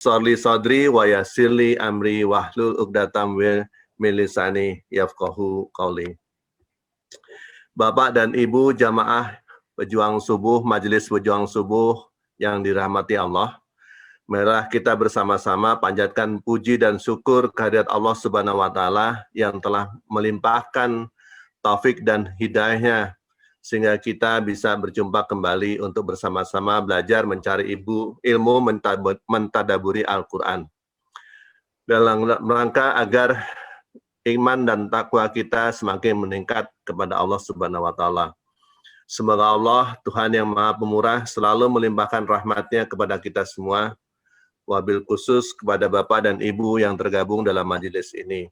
Sholli sadri wa yassirli amri wahlul 'uqdatam min lisani yafqahu qauli. Bapak dan Ibu jamaah pejuang subuh, Majelis Pejuang Subuh yang dirahmati Allah, marilah kita bersama-sama panjatkan puji dan syukur kehadirat Allah Subhanahu wa taala yang telah melimpahkan taufik dan hidayahnya sehingga kita bisa berjumpa kembali untuk bersama-sama belajar mencari ilmu mentadaburi Al-Quran. Dalam rangka agar iman dan takwa kita semakin meningkat kepada Allah Subhanahu wa taala. Semoga Allah, Tuhan yang Maha Pemurah, selalu melimpahkan rahmat-Nya kepada kita semua, wabil khusus kepada Bapak dan Ibu yang tergabung dalam majelis ini.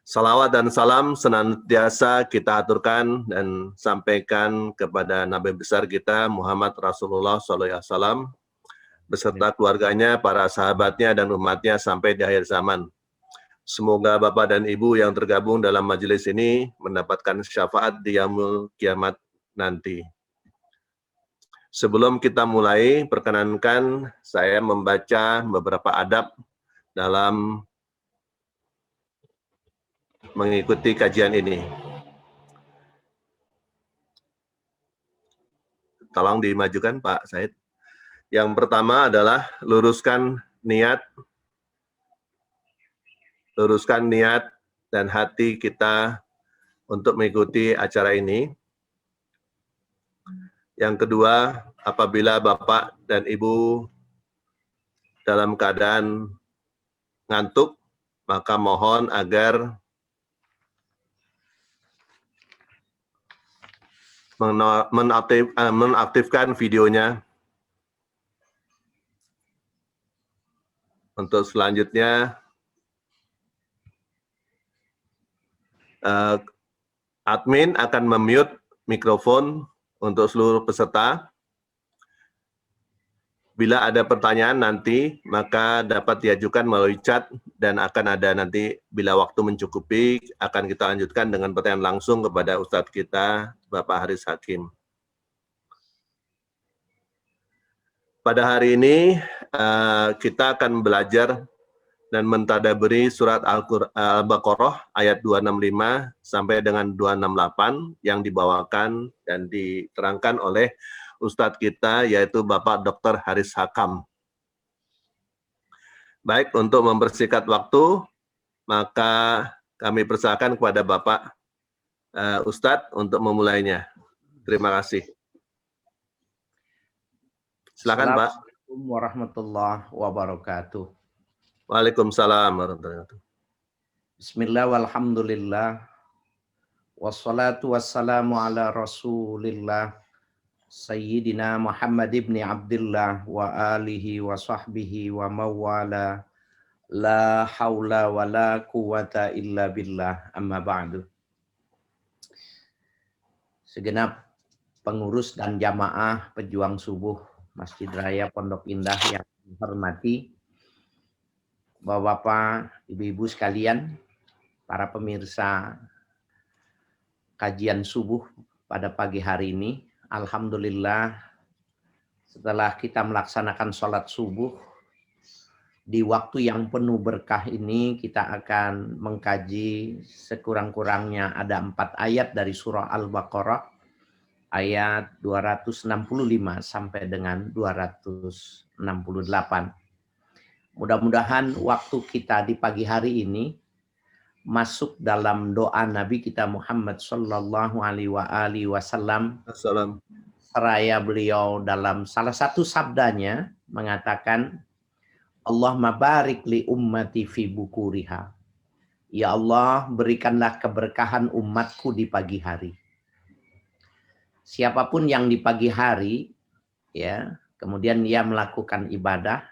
Salawat dan salam senantiasa kita aturkan dan sampaikan kepada Nabi besar kita Muhammad Rasulullah SAW beserta keluarganya, para sahabatnya dan umatnya sampai di akhir zaman. Semoga Bapak dan Ibu yang tergabung dalam majelis ini mendapatkan syafaat di yaumul kiamat nanti. Sebelum kita mulai, perkenankan saya membaca beberapa adab dalam mengikuti kajian ini. Tolong dimajukan Pak Said. Yang pertama adalah luruskan niat dan hati kita untuk mengikuti acara ini. Yang kedua, apabila Bapak dan Ibu dalam keadaan ngantuk, maka mohon agar menaktifkan videonya. Untuk selanjutnya, admin akan memute mikrofon untuk seluruh peserta. Bila ada pertanyaan nanti, maka dapat diajukan melalui chat dan akan ada nanti bila waktu mencukupi, akan kita lanjutkan dengan pertanyaan langsung kepada Ustadz kita, Bapak Haris Hakim. Pada hari ini, kita akan belajar dan mentadaburi surat Al-Baqarah ayat 265 sampai dengan 268 yang dibawakan dan diterangkan oleh Ustadz kita, yaitu Bapak Dr. Haris Hakam. Baik, untuk mempersingkat waktu, maka kami persilakan kepada Bapak Ustadz untuk memulainya. Terima kasih. Silakan Pak. Assalamualaikum warahmatullahi wabarakatuh. Waalaikumsalam warahmatullahi wabarakatuh. Bismillah walhamdulillah. Wassalatu wassalamu ala rasulillah. Sayyidina Muhammad ibn Abdullah wa alihi wa sahbihi wa mawala. La hawla wa la quwata illa billah, amma ba'du. Segenap pengurus dan jamaah pejuang subuh Masjid Raya Pondok Indah yang dihormati, Bapak-bapak, ibu-ibu sekalian, para pemirsa kajian subuh pada pagi hari ini. Alhamdulillah, setelah kita melaksanakan sholat subuh, di waktu yang penuh berkah ini kita akan mengkaji sekurang-kurangnya ada 4 ayat dari surah Al-Baqarah, ayat 265 sampai dengan 268. Mudah-mudahan waktu kita di pagi hari ini masuk dalam doa Nabi kita Muhammad sallallahu alaihi wasallam, seraya beliau dalam salah satu sabdanya mengatakan, Allahumma barik li ummati fi bukuriha. Ya Allah, berikanlah keberkahan umatku di pagi hari. Siapapun yang di pagi hari, ya, kemudian dia melakukan ibadah,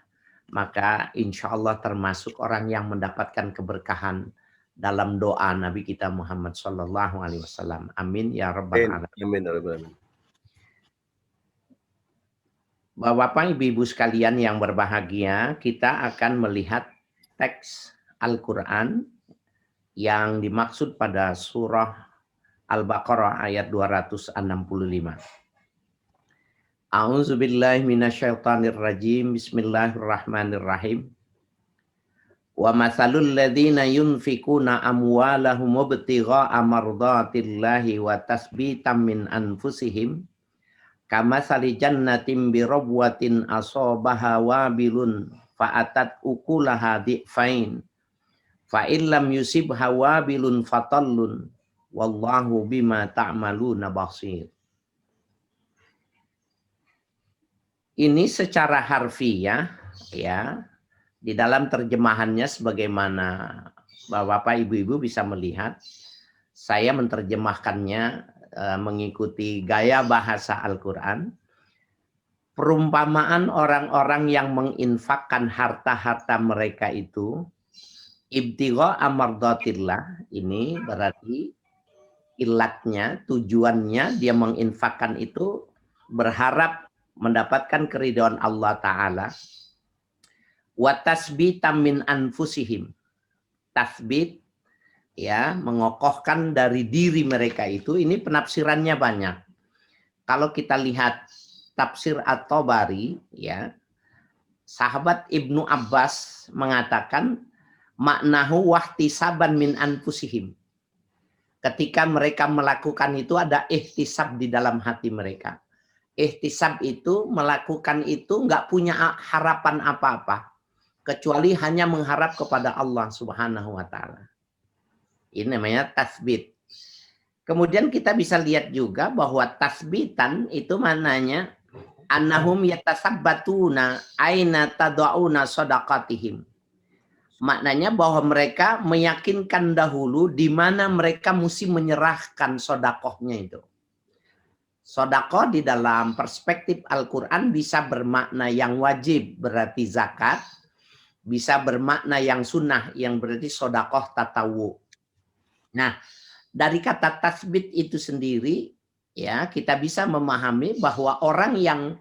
maka insya Allah termasuk orang yang mendapatkan keberkahan dalam doa Nabi kita Muhammad sallallahu alaihi wasallam. Amin ya rabbal alamin. Amin ya rabbal alamin. Bapak Ibu sekalian yang berbahagia, kita akan melihat teks Al-Qur'an yang dimaksud pada surah Al-Baqarah ayat 265. A'udzubillahi minasyaitonirrajim. Bismillahirrahmanirrahim. Wa matsalul ladzina yunfikuna amwalahum ibtigha'a mardatillahi wa tasbitan min anfusihim kamatsali jannatin bi rabwatin asabaha wabilun fa'atat ukulaha dhi'fain fa illam yusibha wabilun fatallun wallahu bima ta'maluna basir. Ini secara harfiah ya, di dalam terjemahannya sebagaimana Bapak Ibu-ibu bisa melihat, saya menerjemahkannya mengikuti gaya bahasa Al-Qur'an. Perumpamaan orang-orang yang menginfakkan harta-harta mereka itu ibtigha amardatillah, ini berarti ilatnya, tujuannya dia menginfakkan itu berharap mendapatkan keridhaan Allah Ta'ala. Wa tasbitan min anfusihim. Tasbit, ya, mengokohkan dari diri mereka itu. Ini penafsirannya banyak. Kalau kita lihat tafsir At-Tabari, ya, sahabat Ibnu Abbas mengatakan maknahu wahtisaban min anfusihim. Ketika mereka melakukan itu ada ihtisab di dalam hati mereka. Ihtisab itu melakukan itu nggak punya harapan apa-apa kecuali hanya mengharap kepada Allah Subhanahu wa taala. Ini namanya tasbit. Kemudian kita bisa lihat juga bahwa tasbitan itu maknanya annahum yatasabbatuna aina tad'una shadaqatihim. Maknanya bahwa mereka meyakinkan dahulu di mana mereka mesti menyerahkan sedekahnya itu. Sedekah di dalam perspektif Al-Quran bisa bermakna yang wajib, berarti zakat. Bisa bermakna yang sunnah, yang berarti sedekah tatawu. Nah, dari kata tasbit itu sendiri, ya kita bisa memahami bahwa orang yang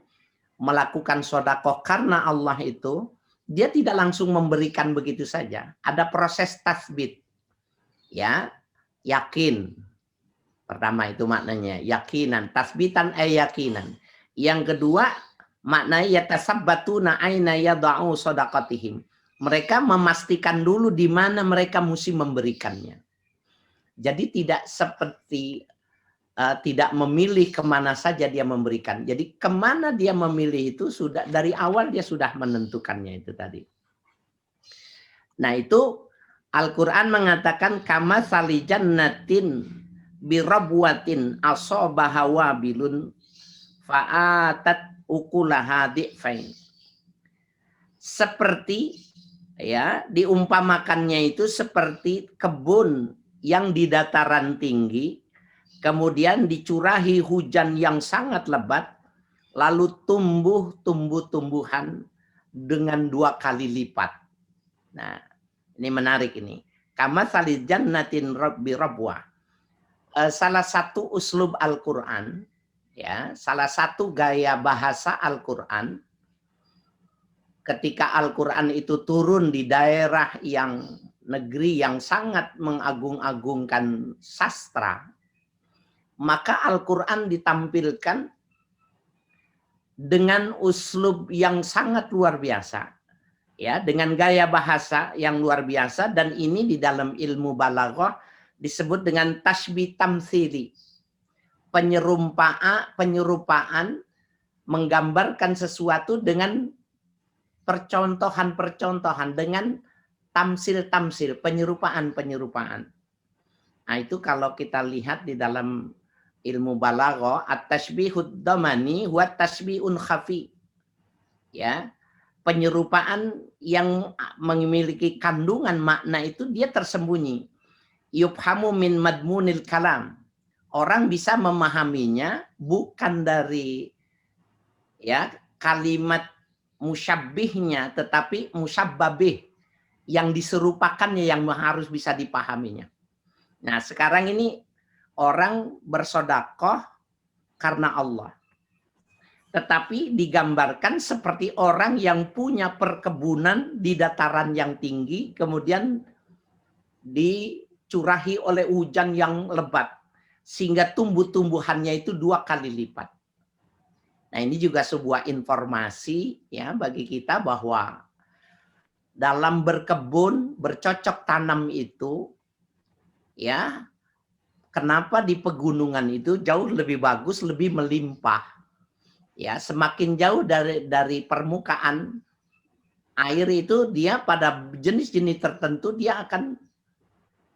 melakukan sedekah karena Allah itu, dia tidak langsung memberikan begitu saja. Ada proses tasbit. Ya, yakin. Pertama itu maknanya yakinan, tasbitan yakinan. Yang kedua maknanya yatasabbatuna aina yad'u shadaqatihim. Mereka memastikan dulu di mana mereka mesti memberikannya. Jadi tidak seperti tidak memilih kemana saja dia memberikan. Jadi kemana dia memilih itu sudah dari awal dia sudah menentukannya itu tadi. Nah itu Al-Quran mengatakan kama salijannatin birabwatin asabaha wabilun fa'atat ukulaha dhi'fain. Seperti ya diumpamakannya itu seperti kebun yang di dataran tinggi kemudian dicurahi hujan yang sangat lebat lalu tumbuh tumbuh-tumbuhan dengan 2 kali lipat. Nah, ini menarik ini. Kama salijannatin birabwah. Salah satu uslub Al-Quran, ya, salah satu gaya bahasa Al-Quran, ketika Al-Quran itu turun di daerah yang negeri yang sangat mengagung-agungkan sastra, maka Al-Quran ditampilkan dengan uslub yang sangat luar biasa, ya, dengan gaya bahasa yang luar biasa, dan ini di dalam ilmu balaghah disebut dengan tasbih tamtsili. Penyerupaan menggambarkan sesuatu dengan percontohan-percontohan, dengan tamsil-tamsil, penyerupaan-penyerupaan. Nah, itu kalau kita lihat di dalam ilmu balaghah, at-tasbihud damani wa tasbihun khafi. Ya, penyerupaan yang memiliki kandungan makna itu dia tersembunyi. Yufhamu min madmunil kalam. Orang bisa memahaminya bukan dari ya kalimat musyabbihnya, tetapi musyabbabih yang diserupakannya yang harus bisa dipahaminya. Nah, sekarang ini orang bersedekah karena Allah. Tetapi digambarkan seperti orang yang punya perkebunan di dataran yang tinggi, kemudian dicurahi oleh hujan yang lebat, sehingga tumbuh-tumbuhannya itu 2 kali lipat. Nah, ini juga sebuah informasi ya bagi kita bahwa dalam berkebun, bercocok tanam itu ya, kenapa di pegunungan itu jauh lebih bagus, lebih melimpah. Ya, semakin jauh dari permukaan air itu dia pada jenis-jenis tertentu dia akan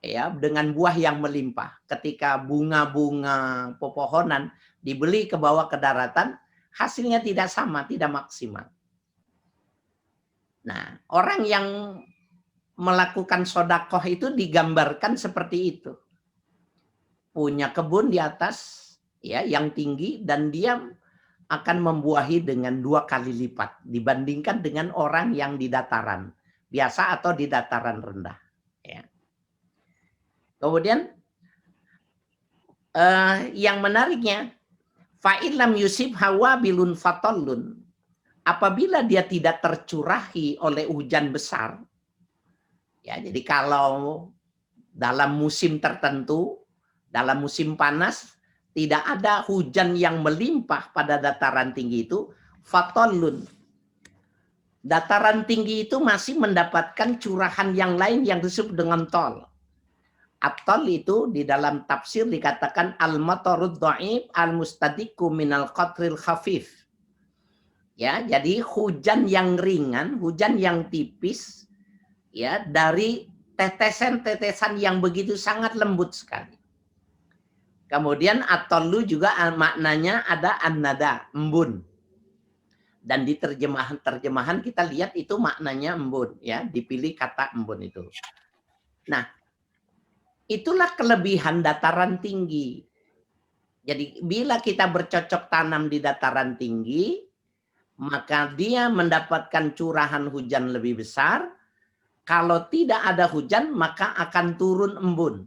ya dengan buah yang melimpah. Ketika bunga-bunga pepohonan dibeli ke bawah ke daratan, hasilnya tidak sama, tidak maksimal. Nah, orang yang melakukan sodakoh itu digambarkan seperti itu. Punya kebun di atas ya yang tinggi dan dia akan membuahi dengan 2 kali lipat dibandingkan dengan orang yang di dataran biasa atau di dataran rendah. Ya. Kemudian yang menariknya, fa'ilam yusib hawa bilun fatallun. Apabila dia tidak tercurahi oleh hujan besar, ya jadi kalau dalam musim tertentu, dalam musim panas, tidak ada hujan yang melimpah pada dataran tinggi itu, fatallun. Dataran tinggi itu masih mendapatkan curahan yang lain yang disebut dengan tol. At-tol itu di dalam tafsir dikatakan al-matarud dha'if al-mustadiku minal qatril khafif. Ya, jadi hujan yang ringan, hujan yang tipis ya dari tetesan-tetesan yang begitu sangat lembut sekali. Kemudian at-tollu juga maknanya ada an-nada, embun. Dan di terjemahan kita lihat itu maknanya embun ya, dipilih kata embun itu. Nah, itulah kelebihan dataran tinggi. Jadi bila kita bercocok tanam di dataran tinggi, maka dia mendapatkan curahan hujan lebih besar. Kalau tidak ada hujan, maka akan turun embun.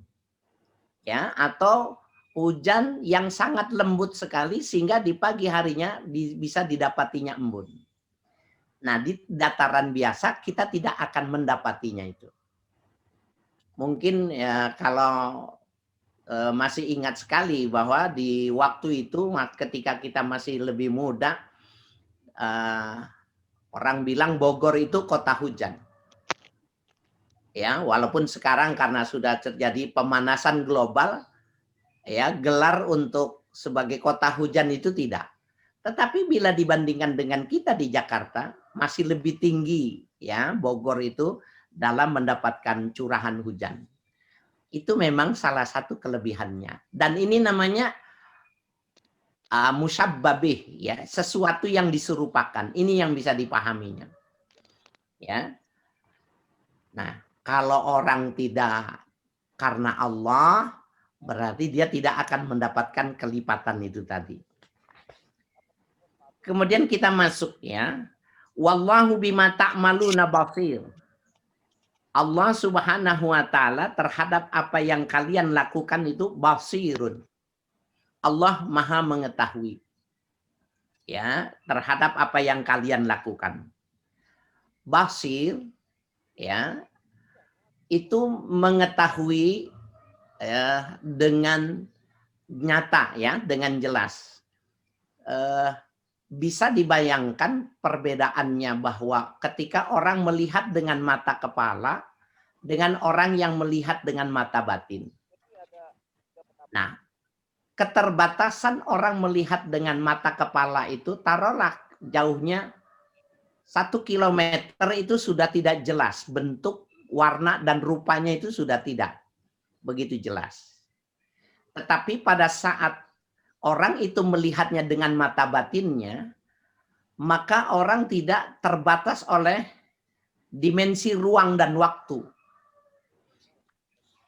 Ya, atau hujan yang sangat lembut sekali sehingga di pagi harinya bisa didapatinya embun. Nah, di dataran biasa kita tidak akan mendapatinya itu. Mungkin ya kalau masih ingat sekali bahwa di waktu itu ketika kita masih lebih muda, orang bilang Bogor itu kota hujan. Ya, walaupun sekarang karena sudah terjadi pemanasan global, ya gelar untuk sebagai kota hujan itu tidak. Tetapi bila dibandingkan dengan kita di Jakarta, masih lebih tinggi ya Bogor itu dalam mendapatkan curahan hujan. Itu memang salah satu kelebihannya. Dan ini namanya musyabbabih ya, sesuatu yang diserupakan. Ini yang bisa dipahaminya. Ya. Nah, kalau orang tidak karena Allah, berarti dia tidak akan mendapatkan kelipatan itu tadi. Kemudian kita masuk ya. Wallahu bima ta'maluna basir. Allah Subhanahu wa taala terhadap apa yang kalian lakukan itu basirun. Allah Maha mengetahui. Ya, terhadap apa yang kalian lakukan. Basir ya, itu mengetahui dengan nyata ya, dengan jelas. Bisa dibayangkan perbedaannya bahwa ketika orang melihat dengan mata kepala dengan orang yang melihat dengan mata batin. Nah, keterbatasan orang melihat dengan mata kepala itu taruhlah jauhnya 1 kilometer itu sudah tidak jelas bentuk, warna dan rupanya itu sudah tidak begitu jelas. Tetapi pada saat orang itu melihatnya dengan mata batinnya, maka orang tidak terbatas oleh dimensi ruang dan waktu.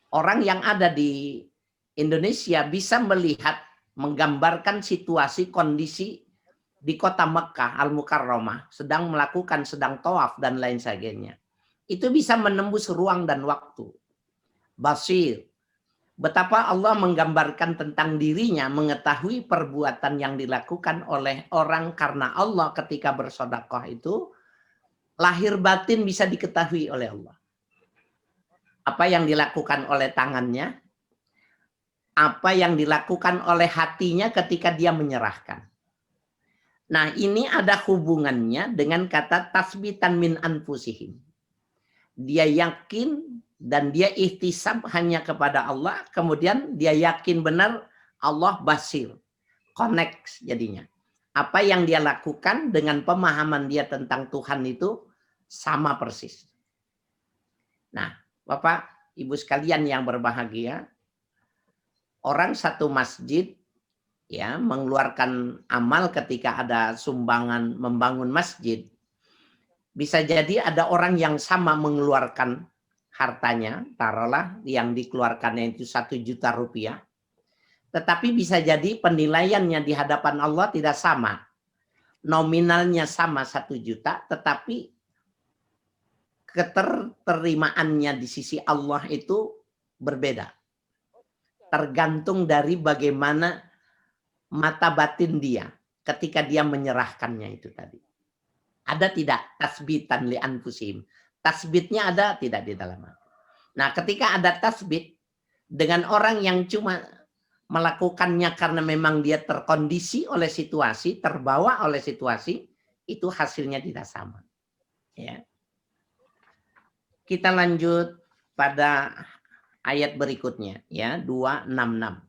Orang yang ada di Indonesia bisa melihat, menggambarkan situasi, kondisi di kota Mekah, Al-Mukarramah, sedang tawaf dan lain sebagainya. Itu bisa menembus ruang dan waktu. Basir. Betapa Allah menggambarkan tentang dirinya, mengetahui perbuatan yang dilakukan oleh orang karena Allah ketika bersedekah itu, lahir batin bisa diketahui oleh Allah. Apa yang dilakukan oleh tangannya, apa yang dilakukan oleh hatinya ketika dia menyerahkan. Nah, ini ada hubungannya dengan kata tasbitan min anfusihim. Dia yakin dan dia ihtisab hanya kepada Allah, kemudian dia yakin benar Allah basir. Connect jadinya. Apa yang dia lakukan dengan pemahaman dia tentang Tuhan itu sama persis. Nah, Bapak, Ibu sekalian yang berbahagia, orang satu masjid ya mengeluarkan amal ketika ada sumbangan membangun masjid, bisa jadi ada orang yang sama mengeluarkan hartanya, taruhlah yang dikeluarkannya itu 1 juta rupiah, tetapi bisa jadi penilaiannya di hadapan Allah tidak sama. Nominalnya sama 1 juta, tetapi keterimaannya di sisi Allah itu berbeda. Tergantung dari bagaimana mata batin dia ketika dia menyerahkannya itu tadi. Ada tidak tasbitan li anfusihim? Tasbitnya ada tidak di dalam? Nah, ketika ada tasbit dengan orang yang cuma melakukannya karena memang dia terkondisi oleh situasi, terbawa oleh situasi, itu hasilnya tidak sama. Ya. Kita lanjut pada ayat berikutnya ya, 266.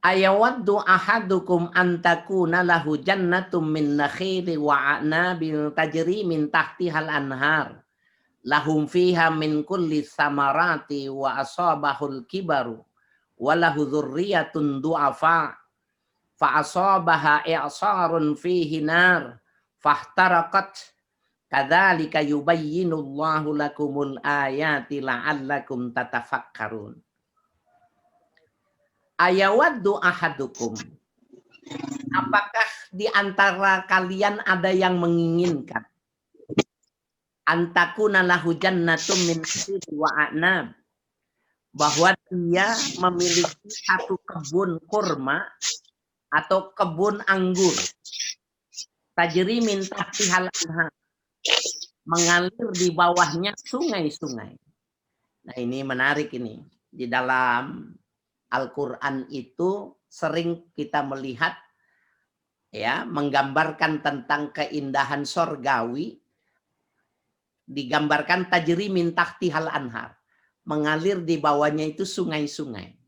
Ayawaddu ahadukum antakuna lahu jannatum min nakhili wa a'nabil tajri min tahtihal anhar lahum fiha min kulli samarati wa asabahul kibaru wa lahu dzurriyyatun du'afa fa asabaha i'sarun fihi nar fahtaraqat kadzalika yubayyinullahu lakumul ayati la'allakum tatafakkarun. Ayawaddu ahadukum. Apakah di antara kalian ada yang menginginkan antakuna lahu jannatum min nakhilin wa a'nab, bahwa dia memiliki satu kebun kurma atau kebun anggur, tajri min tahtihal anhar, mengalir di bawahnya sungai-sungai. Nah, ini menarik ini. Di dalam Al-Quran itu sering kita melihat ya menggambarkan tentang keindahan sorgawi, digambarkan tajri min tahtihal anhar, mengalir di bawahnya itu sungai-sungai.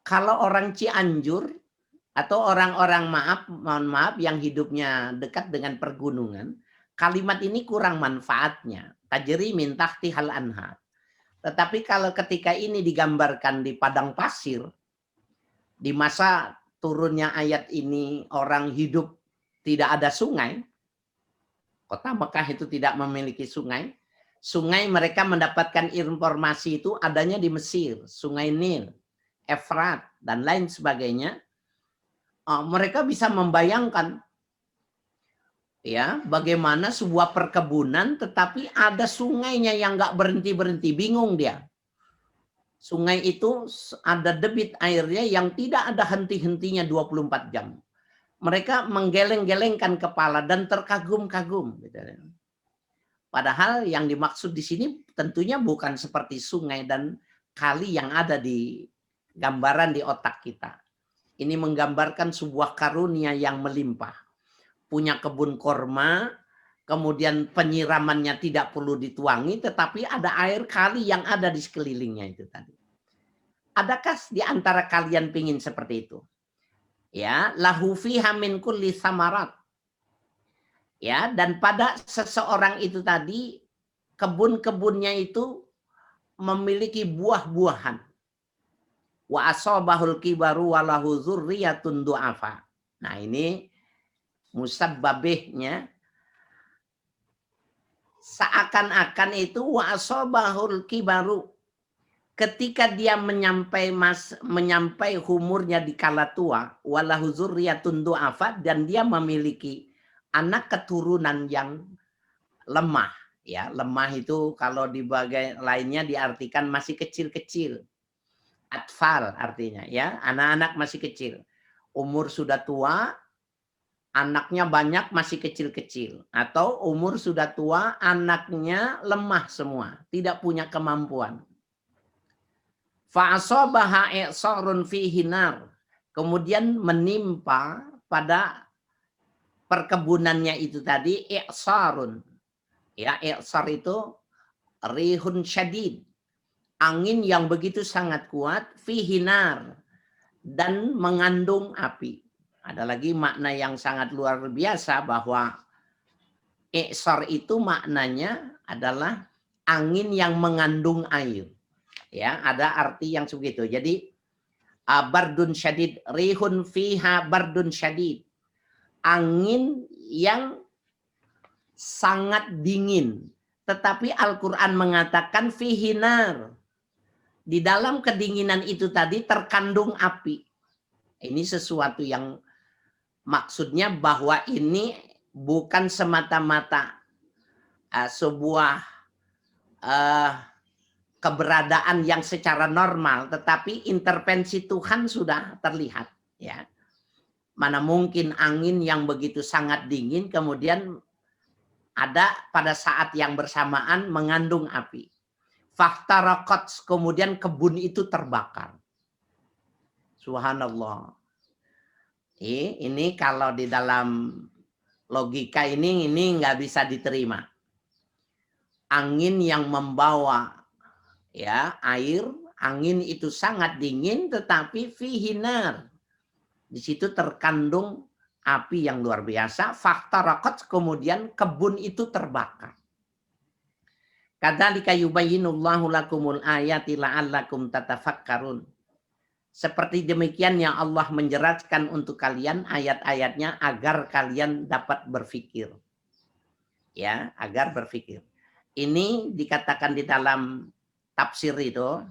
Kalau orang Cianjur atau orang-orang mohon maaf yang hidupnya dekat dengan pergunungan, kalimat ini kurang manfaatnya. Tajri min tahtihal anhar. Tetapi kalau ketika ini digambarkan di padang pasir, di masa turunnya ayat ini orang hidup tidak ada sungai, kota Mekah itu tidak memiliki sungai, sungai mereka mendapatkan informasi itu adanya di Mesir, sungai Nil, Efrat, dan lain sebagainya. Mereka bisa membayangkan ya bagaimana sebuah perkebunan tetapi ada sungainya yang nggak berhenti-berhenti, bingung dia. Sungai itu ada debit airnya yang tidak ada henti-hentinya 24 jam. Mereka menggeleng-gelengkan kepala dan terkagum-kagum. Padahal yang dimaksud di sini tentunya bukan seperti sungai dan kali yang ada di gambaran di otak kita. Ini menggambarkan sebuah karunia yang melimpah. Punya kebun korma, kemudian penyiramannya tidak perlu dituangi, tetapi ada air kali yang ada di sekelilingnya itu tadi. Adakah di antara kalian pingin seperti itu? Ya, lahu fiha min kulli samarat. Ya, dan pada seseorang itu tadi kebun-kebunnya itu memiliki buah-buahan. Wa asabahul kibaru wa lahu dzurriyyatun du'afa. Nah, ini musabbabihnya seakan-akan itu wa asabahul kibaru, ketika dia menyampai umurnya di kala tua, walahu dzurriyyatun du'afa, dan dia memiliki anak keturunan yang lemah. Ya, lemah itu kalau di bagian lainnya diartikan masih kecil-kecil. Atfal artinya ya, anak-anak masih kecil. Umur sudah tua, anaknya banyak masih kecil-kecil, atau umur sudah tua anaknya lemah semua, tidak punya kemampuan. Fa asabaha i'sarun fihi nar, kemudian menimpa pada perkebunannya itu tadi i'sarun. Ya, i'sar itu rihun syadid. Angin yang begitu sangat kuat, fihi nar, dan mengandung api. Ada lagi makna yang sangat luar biasa bahwa i'sar itu maknanya adalah angin yang mengandung air. Ya, ada arti yang segitu. Jadi bardun syadid, rihun fiha bardun syadid. Angin yang sangat dingin. Tetapi Al-Quran mengatakan fihi nar. Di dalam kedinginan itu tadi terkandung api. Ini sesuatu yang maksudnya bahwa ini bukan semata-mata sebuah keberadaan yang secara normal, tetapi intervensi Tuhan sudah terlihat. Ya, mana mungkin angin yang begitu sangat dingin kemudian ada pada saat yang bersamaan mengandung api. Fahtarakot, kemudian kebun itu terbakar. Subhanallah. Ini kalau di dalam logika ini nggak bisa diterima. Angin yang membawa ya air, angin itu sangat dingin tetapi fihi nar. Di situ terkandung api yang luar biasa. Fahtarakot, kemudian kebun itu terbakar. Kadzalika yubayyinullahu lakumul ayati la'allakum tatafakkarun. Seperti demikian yang Allah menjelaskan untuk kalian ayat-ayatnya agar kalian dapat berpikir. Ya, agar berpikir. Ini dikatakan di dalam tafsir itu,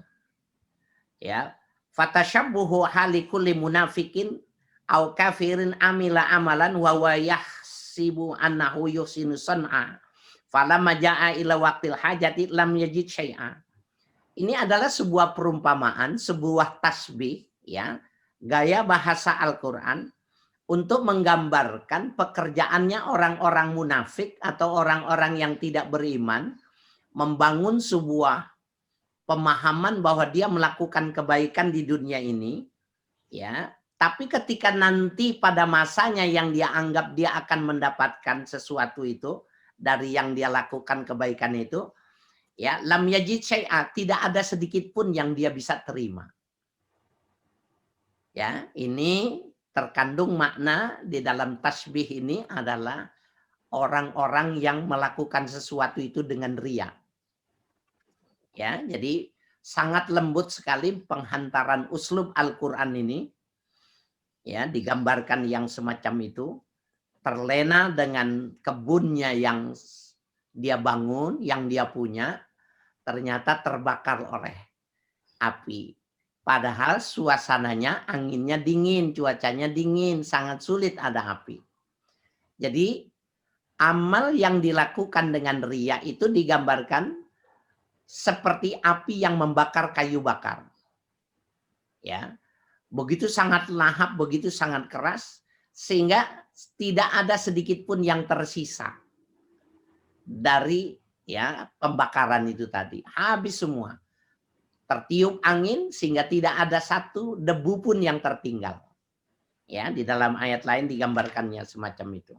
ya, fatashabbuhu hali kulli munafikin au kafirin amila amalan wa wa yahsibu annahu yuhsinu sun'a falamma jaa ila waqtil hajati lam yajid syai'a. Ini adalah sebuah perumpamaan, sebuah tasbih, ya, gaya bahasa Al-Quran untuk menggambarkan pekerjaannya orang-orang munafik atau orang-orang yang tidak beriman, membangun sebuah pemahaman bahwa dia melakukan kebaikan di dunia ini, ya, tapi ketika nanti pada masanya yang dia anggap dia akan mendapatkan sesuatu itu dari yang dia lakukan kebaikan itu, ya, lam yajid syai'a, tidak ada sedikit pun yang dia bisa terima. Ya, ini terkandung makna di dalam tasbih ini adalah orang-orang yang melakukan sesuatu itu dengan riya. Ya, jadi sangat lembut sekali penghantaran uslub Al-Quran ini. Ya, digambarkan yang semacam itu, terlena dengan kebunnya yang dia bangun, yang dia punya, ternyata terbakar oleh api. Padahal suasananya, anginnya dingin, cuacanya dingin, sangat sulit ada api. Jadi amal yang dilakukan dengan riya itu digambarkan seperti api yang membakar kayu bakar. Ya, begitu sangat lahap, begitu sangat keras, sehingga tidak ada sedikit pun yang tersisa dari ya pembakaran itu tadi. Habis semua. Tertiup angin sehingga tidak ada satu debu pun yang tertinggal. Ya, di dalam ayat lain digambarkannya semacam itu.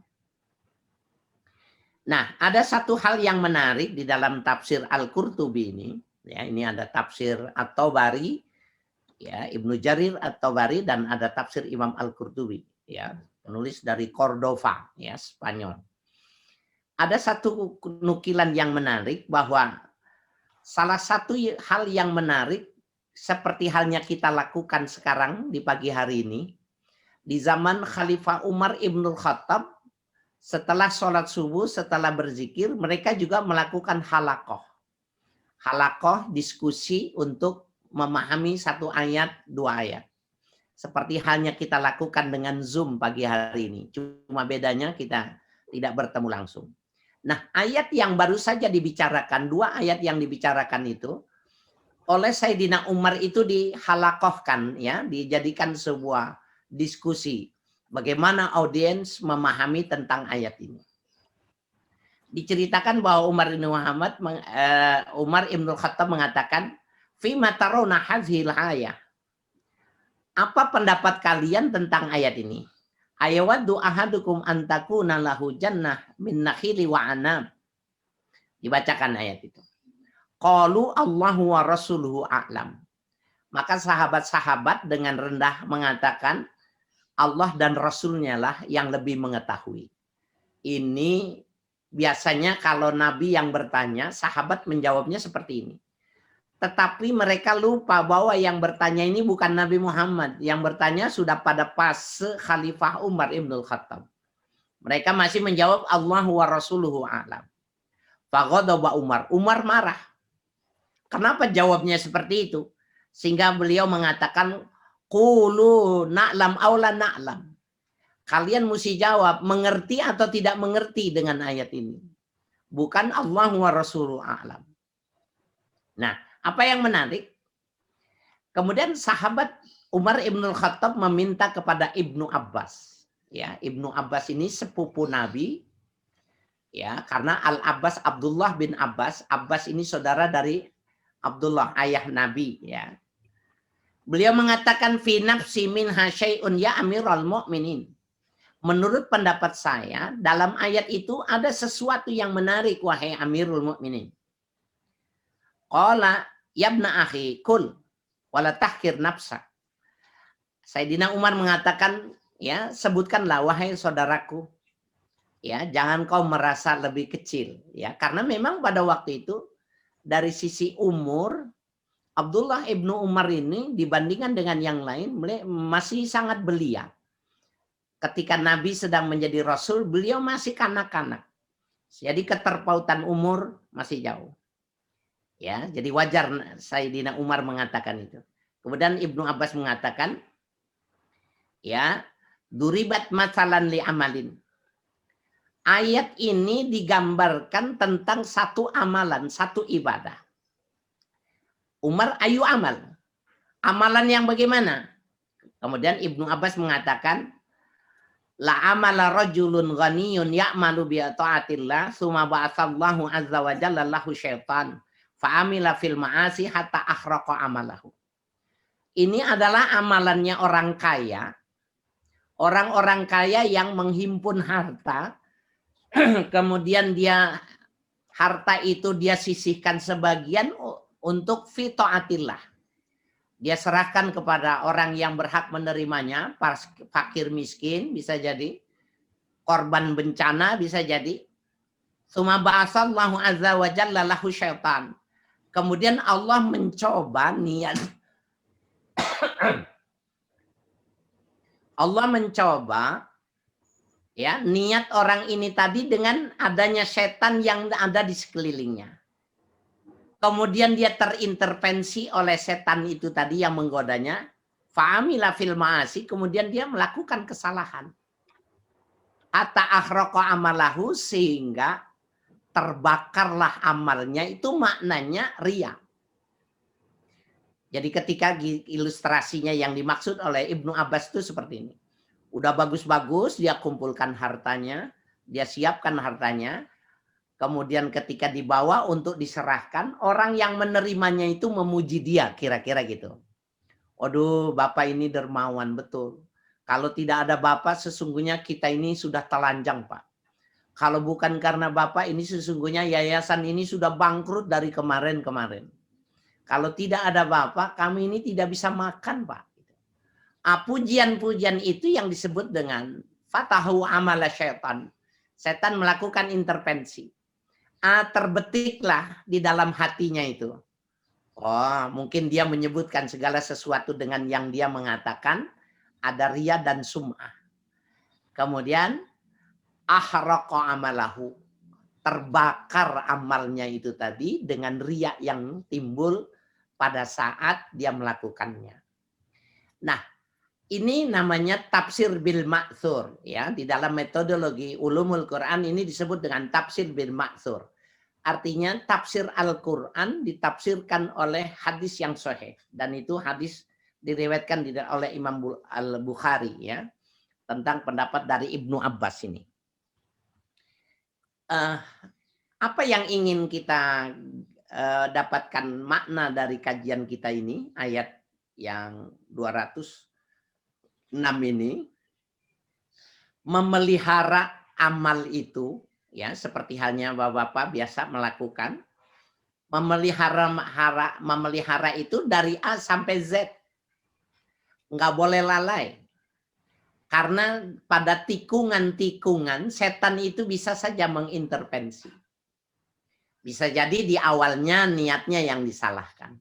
Nah, ada satu hal yang menarik di dalam tafsir Al-Qurtubi ini. Ya, ini ada tafsir At-Tabari, ya, Ibnu Jarir At-Tabari, dan ada tafsir Imam Al-Qurtubi, ya, penulis dari Cordova, ya, Spanyol. Ada satu nukilan yang menarik bahwa salah satu hal yang menarik seperti halnya kita lakukan sekarang di pagi hari ini, di zaman Khalifah Umar Ibnul Khattab, setelah sholat subuh, setelah berzikir, mereka juga melakukan halakoh. Halakoh, diskusi untuk memahami satu ayat, dua ayat. Seperti halnya kita lakukan dengan Zoom pagi hari ini. Cuma bedanya kita tidak bertemu langsung. Nah, ayat yang baru saja dibicarakan, dua ayat yang dibicarakan itu, oleh Sayyidina Umar itu dihalakohkan, ya, dijadikan sebuah diskusi. Bagaimana audiens memahami tentang ayat ini. Diceritakan bahwa Umar Ibnul Khattab mengatakan, "Fima tarawna hadhil ayah." Apa pendapat kalian tentang ayat ini? Ayawaddu ahadukum antakuna lahu jannah min nakhili wa anab. Dibacakan ayat itu. Qalu Allahu wa rasuluhu a'lam. Maka sahabat-sahabat dengan rendah mengatakan Allah dan Rasulnya lah yang lebih mengetahui. Ini biasanya kalau Nabi yang bertanya, sahabat menjawabnya seperti ini. Tetapi mereka lupa bahwa yang bertanya ini bukan Nabi Muhammad. Yang bertanya sudah pada fase Khalifah Umar Ibn Khattab. Mereka masih menjawab Allah wa Rasuluhu a'lam. Faghadaba Umar. Umar marah. Kenapa jawabnya seperti itu? Sehingga beliau mengatakan, qulu na'lam aula na'lam. Kalian mesti jawab, mengerti atau tidak mengerti dengan ayat ini. Bukan Allah wa Rasuluhu a'lam. Nah, apa yang menarik? Kemudian sahabat Umar Ibn Khattab meminta kepada Ibnu Abbas. Ya, Ibnu Abbas ini sepupu Nabi. Ya, karena Al-Abbas Abdullah bin Abbas. Abbas ini saudara dari Abdullah, ayah Nabi. Ya. Beliau mengatakan, fi nafsi minha syai'un ya amiral mu'minin. Menurut pendapat saya, dalam ayat itu ada sesuatu yang menarik, wahai amirul mu'minin. Qala yabna akhi kul wala tahkir nafsa. Sayyidina Umar mengatakan, ya, sebutkanlah wahai saudaraku. Ya, jangan kau merasa lebih kecil, ya, karena memang pada waktu itu dari sisi umur Abdullah ibnu Umar ini dibandingkan dengan yang lain masih sangat belia. Ketika Nabi sedang menjadi Rasul, beliau masih kanak-kanak. Jadi keterpautan umur masih jauh. Ya, jadi wajar Sayyidina Umar mengatakan itu. Kemudian Ibnu Abbas mengatakan, ya, duribat masalan li amalin. Ayat ini digambarkan tentang satu amalan, satu ibadah. Umar, ayu amal. Amalan yang bagaimana? Kemudian Ibnu Abbas mengatakan, la amala rajulun ghaniyun ya'malu bi ta'atillah summa ba'atsallahu azza wa jalla lahu syaitan fa'amila fil ma'asi hatta akhraqa amalahu. Ini adalah amalannya orang kaya. Orang-orang kaya yang menghimpun harta, kemudian harta itu dia sisihkan sebagian untuk fi ta'atillah. Dia serahkan kepada orang yang berhak menerimanya, fakir miskin bisa jadi, korban bencana bisa jadi. Suma ba'asallahu azza wa jalla lahu syaitan. Kemudian Allah mencoba niat. Allah mencoba ya niat orang ini tadi dengan adanya setan yang ada di sekelilingnya. Kemudian dia terintervensi oleh setan itu tadi yang menggodanya. Fa'amila fil ma'asi. Kemudian dia melakukan kesalahan. Hatta akhraqa amalahu. Sehingga terbakarlah amalnya. Itu maknanya riya. Jadi ketika ilustrasinya yang dimaksud oleh Ibnu Abbas itu seperti ini. Udah bagus-bagus dia kumpulkan hartanya. Dia siapkan hartanya. Kemudian ketika dibawa untuk diserahkan, orang yang menerimanya itu memuji dia, kira-kira gitu. Waduh, Bapak ini dermawan, betul. Kalau tidak ada Bapak, sesungguhnya kita ini sudah telanjang, Pak. Kalau bukan karena Bapak, ini sesungguhnya yayasan ini sudah bangkrut dari kemarin-kemarin. Kalau tidak ada Bapak, kami ini tidak bisa makan, Pak. Pujian-pujian itu yang disebut dengan fatahu amala syaitan. Setan melakukan intervensi. Terbetiklah di dalam hatinya itu. Oh, mungkin dia menyebutkan segala sesuatu dengan yang dia mengatakan ada riya dan sum'ah. Kemudian ahraqa amalahu. Terbakar amalnya itu tadi dengan riya yang timbul pada saat dia melakukannya. Nah, ini namanya tafsir bil ma'thur ya. Di dalam metodologi ulumul Quran ini disebut dengan tafsir bil ma'thur. Artinya tafsir Al-Quran ditafsirkan oleh hadis yang sahih. Dan itu hadis diriwayatkan oleh Imam Al-Bukhari ya. Tentang pendapat dari Ibnu Abbas ini. Apa yang ingin kita dapatkan makna dari kajian kita ini. Ayat yang 206 ini. memelihara amal itu, ya seperti halnya bapak-bapak biasa melakukan, memelihara itu dari A sampai Z, nggak boleh lalai. Karena pada tikungan-tikungan setan itu bisa saja mengintervensi. Bisa jadi di awalnya niatnya yang disalahkan.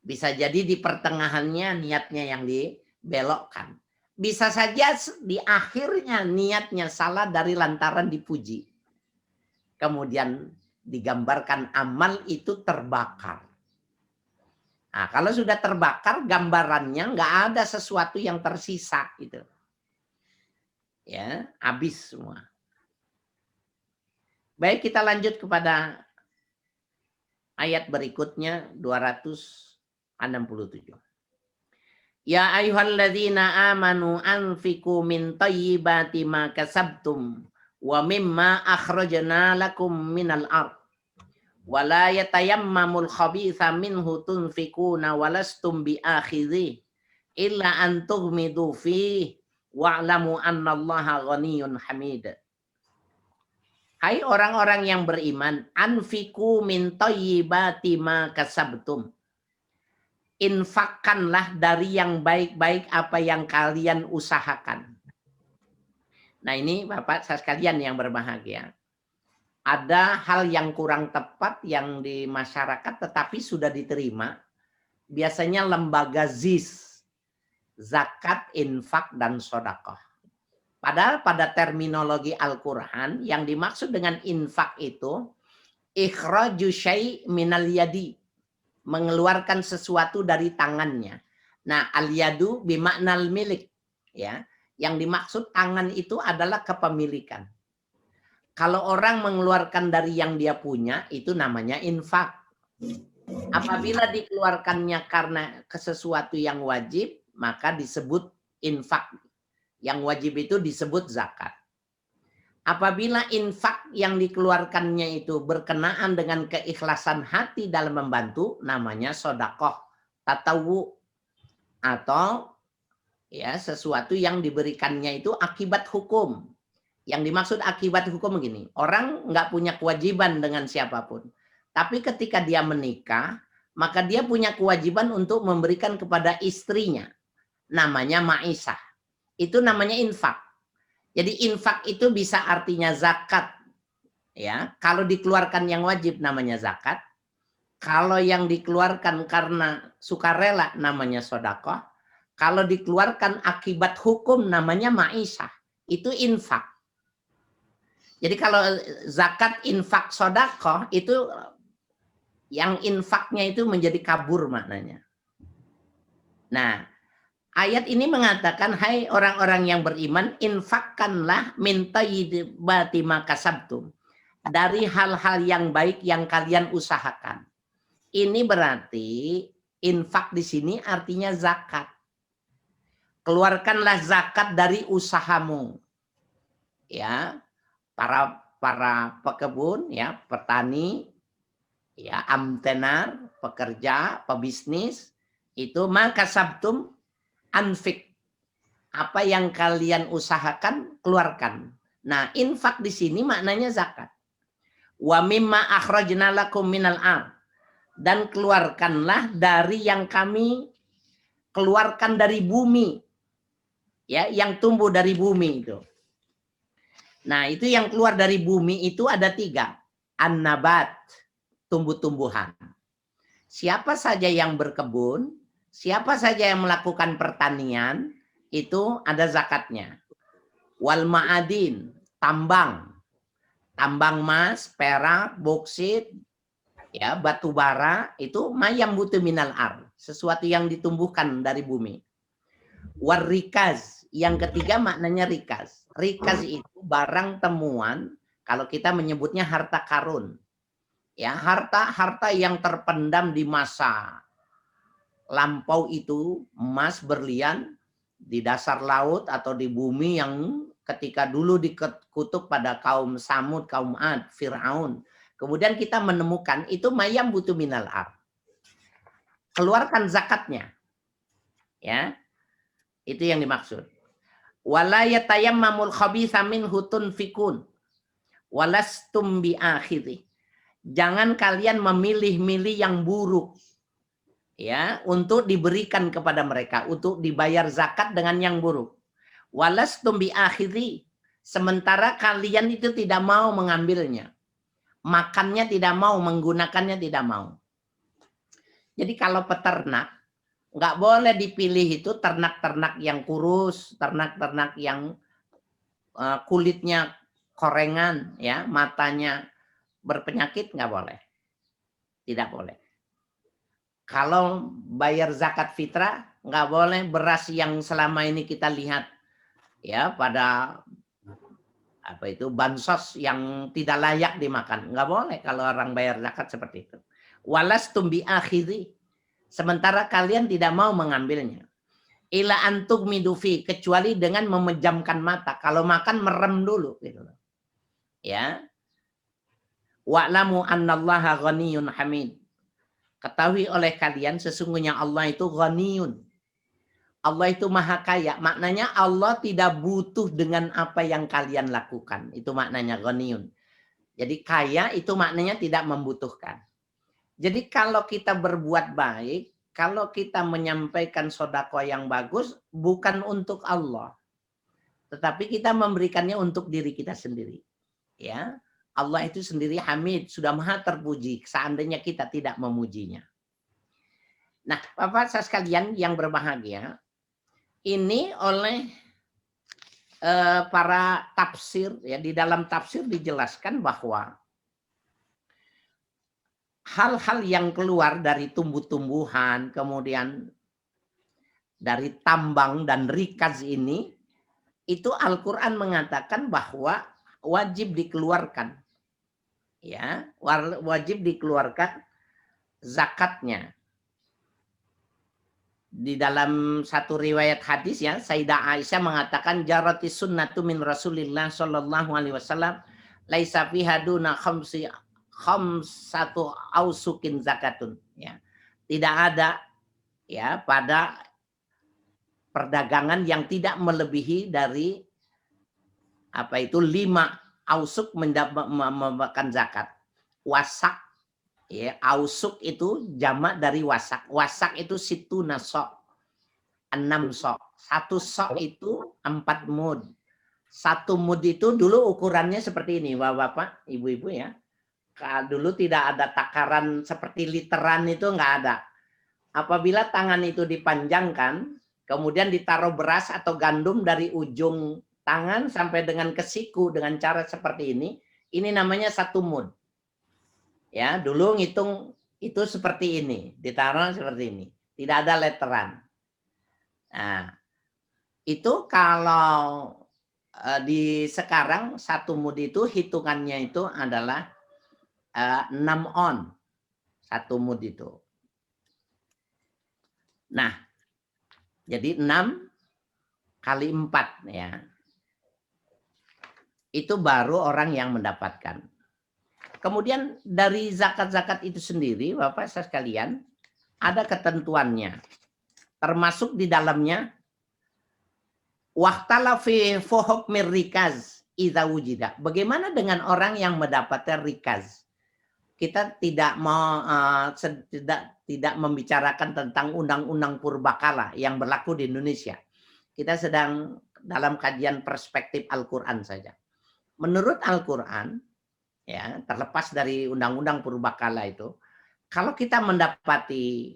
Bisa jadi di pertengahannya niatnya yang dibelokkan. Bisa saja di akhirnya niatnya salah dari lantaran dipuji. Kemudian digambarkan amal itu terbakar. Nah, kalau sudah terbakar gambarannya nggak ada sesuatu yang tersisa gitu. Ya, habis semua. Baik, kita lanjut kepada ayat berikutnya 267. Ya ayyuhalladzina amanu anfiqu min thayyibati ma kasabtum wa mimma akhrajna lakum minal ard wa la yatayammamul khabitha minhu tunfiquna walastum biakhidhi illa an tughmidu fihi wa'lamu annallaha ghaniyyun hamid. Hai orang-orang yang beriman, anfiqu min thayyibati ma kasabtum. Infakkanlah dari yang baik-baik apa yang kalian usahakan. Nah ini Bapak sekalian yang berbahagia. Ada hal yang kurang tepat yang di masyarakat tetapi sudah diterima. Biasanya lembaga ZIS, zakat, infak, dan sodakoh. Padahal pada terminologi Al-Quran yang dimaksud dengan infak itu ikhraju syai' minal yadi. Mengeluarkan sesuatu dari tangannya. Nah, al-yadu bimaknal milik. Ya, yang dimaksud tangan itu adalah kepemilikan. Kalau orang mengeluarkan dari yang dia punya, itu namanya infak. Apabila dikeluarkannya karena sesuatu yang wajib, maka disebut infak. Yang wajib itu disebut zakat. Apabila infak yang dikeluarkannya itu berkenaan dengan keikhlasan hati dalam membantu, namanya sodakoh, tatawu, atau ya sesuatu yang diberikannya itu akibat hukum. Yang dimaksud akibat hukum begini, orang nggak punya kewajiban dengan siapapun. Tapi ketika dia menikah, maka dia punya kewajiban untuk memberikan kepada istrinya. Namanya ma'isah. Itu namanya infak. Jadi infak itu bisa artinya zakat. Ya, kalau dikeluarkan yang wajib namanya zakat. Kalau yang dikeluarkan karena sukarela namanya sodakoh. Kalau dikeluarkan akibat hukum namanya ma'isah. Itu infak. Jadi kalau zakat, infak, sodakoh itu yang infaknya itu menjadi kabur maknanya. Nah, ayat ini mengatakan, hai orang-orang yang beriman, infakkanlah min thayyibati ma kasabtum. Dari hal-hal yang baik yang kalian usahakan. Ini berarti infak di sini artinya zakat. Keluarkanlah zakat dari usahamu. Ya, para pekebun, ya, petani, ya, amtenar, pekerja, pebisnis, itu maka sabtum anfik. Apa yang kalian usahakan, keluarkan. Nah, infak di sini maknanya zakat. Wa mimma akhrajna lakum minal ard. Dan keluarkanlah dari yang kami keluarkan dari bumi. Ya, yang tumbuh dari bumi itu. Nah, itu yang keluar dari bumi itu ada 3. An-nabat, tumbuh-tumbuhan. Siapa saja yang berkebun, siapa saja yang melakukan pertanian, itu ada zakatnya. Wal ma'adin, tambang. Tambang emas, perak, boksit, ya, batu bara, itu mayam butuh minal ar. Sesuatu yang ditumbuhkan dari bumi. War rikaz, yang ketiga maknanya rikaz. Rikaz itu barang temuan, kalau kita menyebutnya harta karun. Ya, harta yang terpendam di masa lampau itu, emas, berlian di dasar laut atau di bumi yang ketika dulu dikutuk pada kaum Samud, kaum Ad, Fir'aun. Kemudian kita menemukan itu mayam butuh minal ar. Keluarkan zakatnya. Ya. Itu yang dimaksud. Wala yatayammamul khabitha minhu tunfikun walastum biakhidhi. Jangan kalian memilih-milih yang buruk ya untuk diberikan kepada mereka, untuk dibayar zakat dengan yang buruk. Walastum biakhidhi. Sementara kalian itu tidak mau mengambilnya. Makannya tidak mau, menggunakannya tidak mau. Jadi kalau peternak, nggak boleh dipilih itu ternak-ternak yang kurus, ternak-ternak yang kulitnya korengan, ya, matanya berpenyakit, nggak boleh. Tidak boleh. Kalau bayar zakat fitrah, nggak boleh beras yang selama ini kita lihat ya pada apa itu bansos yang tidak layak dimakan. Nggak boleh kalau orang bayar zakat seperti itu. Walastum biakhidhi. Sementara kalian tidak mau mengambilnya. Ila antuk midufi, kecuali dengan memejamkan mata. Kalau makan merem dulu gitu. Ya. Wa'lamu annallaha ghaniyun hamid. Ketahui oleh kalian sesungguhnya Allah itu ghaniyun. Allah itu maha kaya. Maknanya Allah tidak butuh dengan apa yang kalian lakukan. Itu maknanya ghaniyun. Jadi kaya itu maknanya tidak membutuhkan. Jadi kalau kita berbuat baik, kalau kita menyampaikan sedekah yang bagus, bukan untuk Allah. Tetapi kita memberikannya untuk diri kita sendiri. Ya, Allah itu sendiri hamid, sudah maha terpuji, seandainya kita tidak memujinya. Nah, Bapak Saudara sekalian yang berbahagia, ini oleh para tafsir, ya, di dalam tafsir dijelaskan bahwa hal-hal yang keluar dari tumbuh-tumbuhan, kemudian dari tambang dan rikaz ini, itu Al-Quran mengatakan bahwa wajib dikeluarkan. Ya, wajib dikeluarkan zakatnya. Di dalam satu riwayat hadis ya, Sayyidah Aisyah mengatakan jarati sunnatu min Rasulillah sallallahu alaihi wasallam laisa fiha duna khamsatu ausukin zakatun, ya. Tidak ada ya pada perdagangan yang tidak melebihi dari apa itu 5 ausuk mendapatkan zakat. Wasak, ya, ausuk itu jamak dari wasak. Wasak itu situna sok, 6 sok. 1 sok itu 4 mud. 1 mud itu dulu ukurannya seperti ini, Bapak, Ibu-ibu ya. Dulu tidak ada takaran seperti literan, itu nggak ada. Apabila tangan itu dipanjangkan, kemudian ditaruh beras atau gandum dari ujung tangan sampai dengan ke siku dengan cara seperti ini namanya 1 mud. Ya, dulu ngitung itu seperti ini, ditaruh seperti ini. Tidak ada letteran. Nah, itu kalau di sekarang 1 mud itu hitungannya itu adalah 6 on 1 mud itu. Nah, jadi 6 kali 4 ya. Itu baru orang yang mendapatkan. Kemudian dari zakat-zakat itu sendiri, Bapak Saudara sekalian, ada ketentuannya. Termasuk di dalamnya waqtala fi hukmir rikaz idza wujida. Bagaimana dengan orang yang mendapatkan rikaz? Kita tidak mau tidak membicarakan tentang undang-undang purbakala yang berlaku di Indonesia. Kita sedang dalam kajian perspektif Al-Quran saja. Menurut Al-Quran, ya, terlepas dari undang-undang purbakala itu, kalau kita mendapati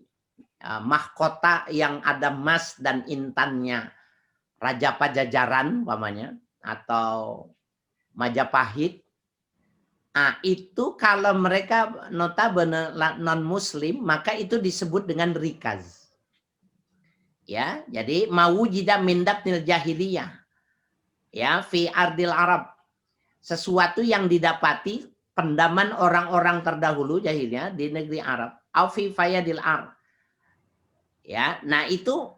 mahkota yang ada emas dan intannya Raja Pajajaran umpamanya atau Majapahit, itu kalau mereka notabene non muslim, maka itu disebut dengan rikaz. Ya, jadi mawujida min dabnil jahiliyah. Ya, fi ardil Arab. Sesuatu yang didapati pendaman orang-orang terdahulu jahiliyah di negeri Arab. Au fi fayadil Arab. Ya, nah itu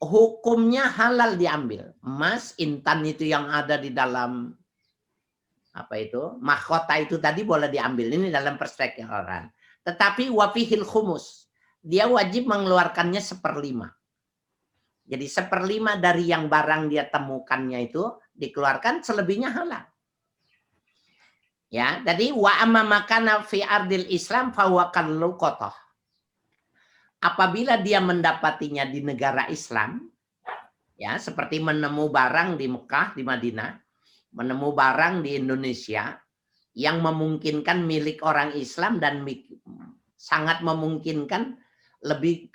hukumnya halal diambil. Emas, intan itu yang ada di dalam apa itu mahkota itu tadi boleh diambil, ini dalam perspektif orang. Tetapi wafihil khumus, dia wajib mengeluarkannya 1/5. Jadi 1/5 dari yang barang dia temukannya itu dikeluarkan, selebihnya halal. Ya, jadi wa amma makana fi ardil Islam fa huwa kalluqatah. Apabila dia mendapatinya di negara Islam, ya, seperti menemu barang di Mekah, di Madinah, menemu barang di Indonesia yang memungkinkan milik orang Islam dan sangat memungkinkan lebih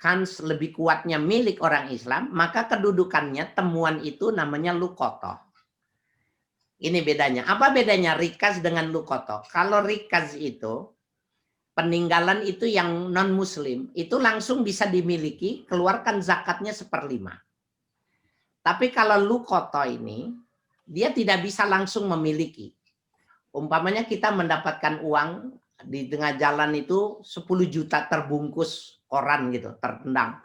kuatnya milik orang Islam, maka kedudukannya temuan itu namanya luqatah. Ini bedanya. Apa bedanya rikaz dengan luqatah? Kalau rikaz itu peninggalan itu yang non muslim itu langsung bisa dimiliki, keluarkan zakatnya 1/5. Tapi kalau luqatah ini dia tidak bisa langsung memiliki. Umpamanya kita mendapatkan uang di tengah jalan itu 10 juta terbungkus koran gitu, tertendang.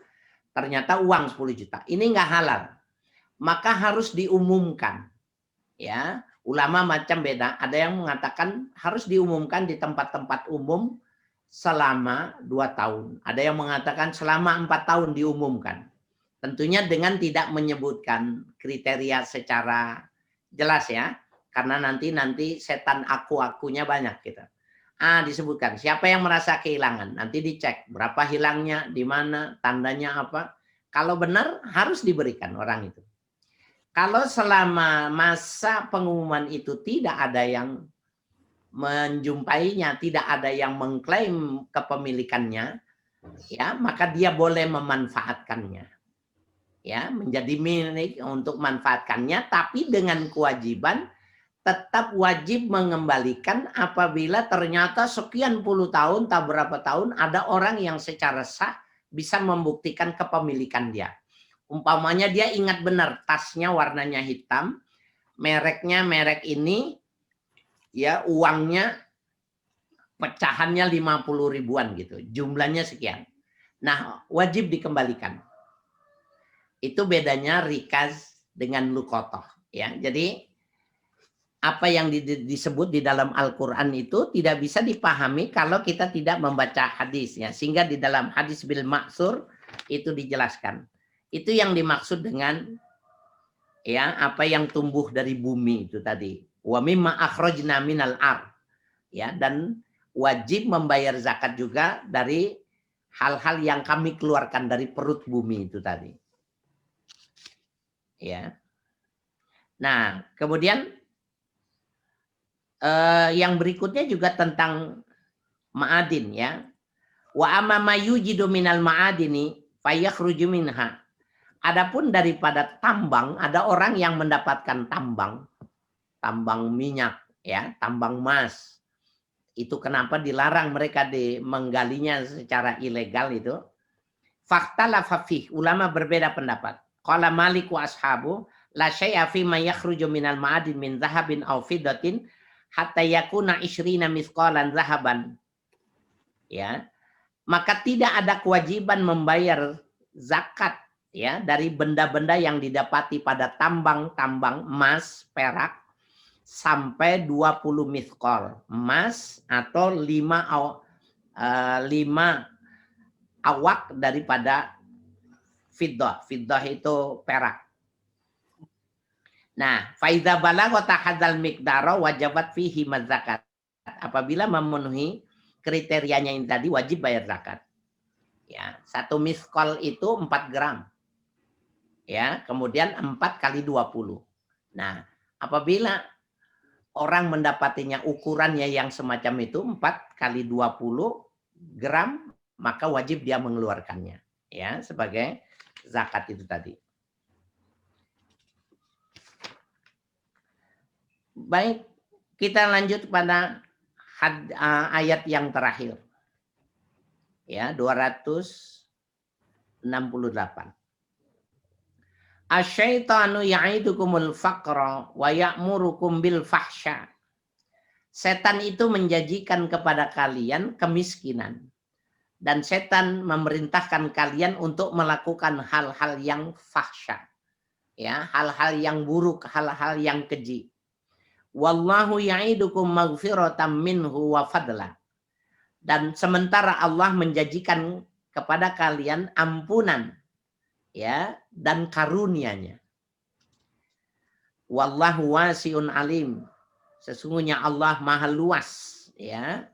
Ternyata uang 10 juta. Ini nggak halal. Maka harus diumumkan. Ya, ulama macam beda. Ada yang mengatakan harus diumumkan di tempat-tempat umum selama 2 tahun. Ada yang mengatakan selama 4 tahun diumumkan. Tentunya dengan tidak menyebutkan kriteria secara jelas ya. Karena nanti setan aku-akunya banyak gitu. Disebutkan siapa yang merasa kehilangan, nanti dicek berapa hilangnya, di mana, tandanya apa. Kalau benar harus diberikan orang itu. Kalau selama masa pengumuman itu tidak ada yang menjumpainya, tidak ada yang mengklaim kepemilikannya, ya, maka dia boleh memanfaatkannya. Ya, menjadi milik untuk manfaatkannya, tapi dengan kewajiban tetap wajib mengembalikan apabila ternyata sekian puluh tahun, tak berapa tahun, ada orang yang secara sah bisa membuktikan kepemilikan dia. Umpamanya dia ingat benar tasnya warnanya hitam, mereknya merek ini, ya uangnya pecahannya 50 ribuan gitu, jumlahnya sekian. Nah, wajib dikembalikan. Itu bedanya rikaz dengan luqatah. Ya, jadi apa yang disebut di dalam Al-Quran itu tidak bisa dipahami kalau kita tidak membaca hadisnya. Sehingga di dalam hadis bil ma'sur itu dijelaskan. Itu yang dimaksud dengan ya apa yang tumbuh dari bumi itu tadi. Wa mimma akhrajna minal ar. Ya, dan wajib membayar zakat juga dari hal-hal yang kami keluarkan dari perut bumi itu tadi. Ya. Nah, kemudian yang berikutnya juga tentang ma'adin ya. Wa amma ma yujidu minal ma'adini fayakhruju minha. Adapun daripada tambang, ada orang yang mendapatkan tambang minyak ya, tambang emas. Itu kenapa dilarang mereka menggalinya secara ilegal itu? Fakhtalafa fih, ulama berbeda pendapat. Qala Malik wa ashabu la syai'a fi ma yakhruju minal ma'adin min dhahabin aw fiddatin hatta yakuna 20 mithqalan zahaban. Ya. Maka tidak ada kewajiban membayar zakat ya dari benda-benda yang didapati pada tambang-tambang emas, perak sampai 20 mithqal emas atau 5 awak daripada fiddah. Fiddah itu perak. Nah, faidza balagha hadzal miqdara wajabat fihi zakat. Apabila memenuhi kriterianya yang tadi wajib bayar zakat. Ya, 1 miskol itu 4 gram. Ya, kemudian 4 kali 20. Nah, apabila orang mendapatinya ukurannya yang semacam itu 4 kali 20 gram, maka wajib dia mengeluarkannya ya sebagai zakat itu tadi. Baik, kita lanjut pada ayat yang terakhir. Ya, 268. Asyaitanu ya'idukumul faqra wa ya'murukum bil fahsya. Setan itu menjanjikan kepada kalian kemiskinan. Dan setan memerintahkan kalian untuk melakukan hal-hal yang fahsya. Ya, hal-hal yang buruk, hal-hal yang keji. Wallahu ya'idukum maghfiratan minhu wa fadla. Dan sementara Allah menjanjikan kepada kalian ampunan ya, dan karunia-Nya. Wallahu wasi'un alim. Sesungguhnya Allah maha luas, ya,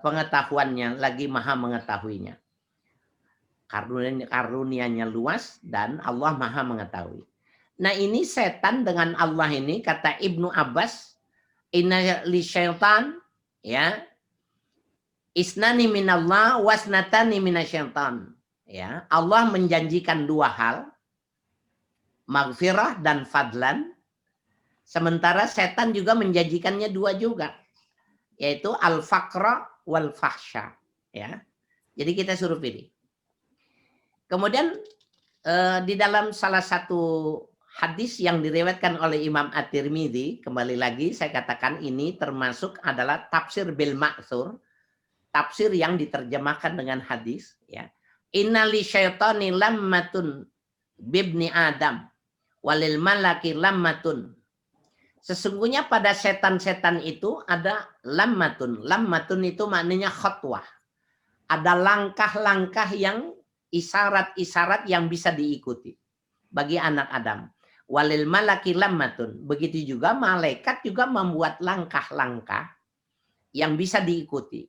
pengetahuannya, lagi maha mengetahuinya. Karunia-Nya luas dan Allah maha mengetahui. Nah, ini setan dengan Allah ini, kata Ibnu Abbas, inna li syaitan, ya, isnani minallah wasnatani minasyaitan. Ya, Allah menjanjikan dua hal, maghfirah dan fadlan. Sementara setan juga menjanjikannya dua juga, yaitu al-faqra wal fahsya, ya. Jadi kita suruh pilih. Kemudian di dalam salah satu hadis yang diriwayatkan oleh Imam At-Tirmidzi, kembali lagi saya katakan ini termasuk adalah tafsir bil ma'thur, tafsir yang diterjemahkan dengan hadis, ya. Innali syaitani lammatun bibni Adam walil malaki lammatun. Sesungguhnya pada setan-setan itu ada lammatun. Lammatun itu maknanya khutwah. Ada langkah-langkah yang isyarat-isyarat yang bisa diikuti bagi anak Adam. Walil malaki lammatun. Begitu juga malaikat juga membuat langkah-langkah yang bisa diikuti.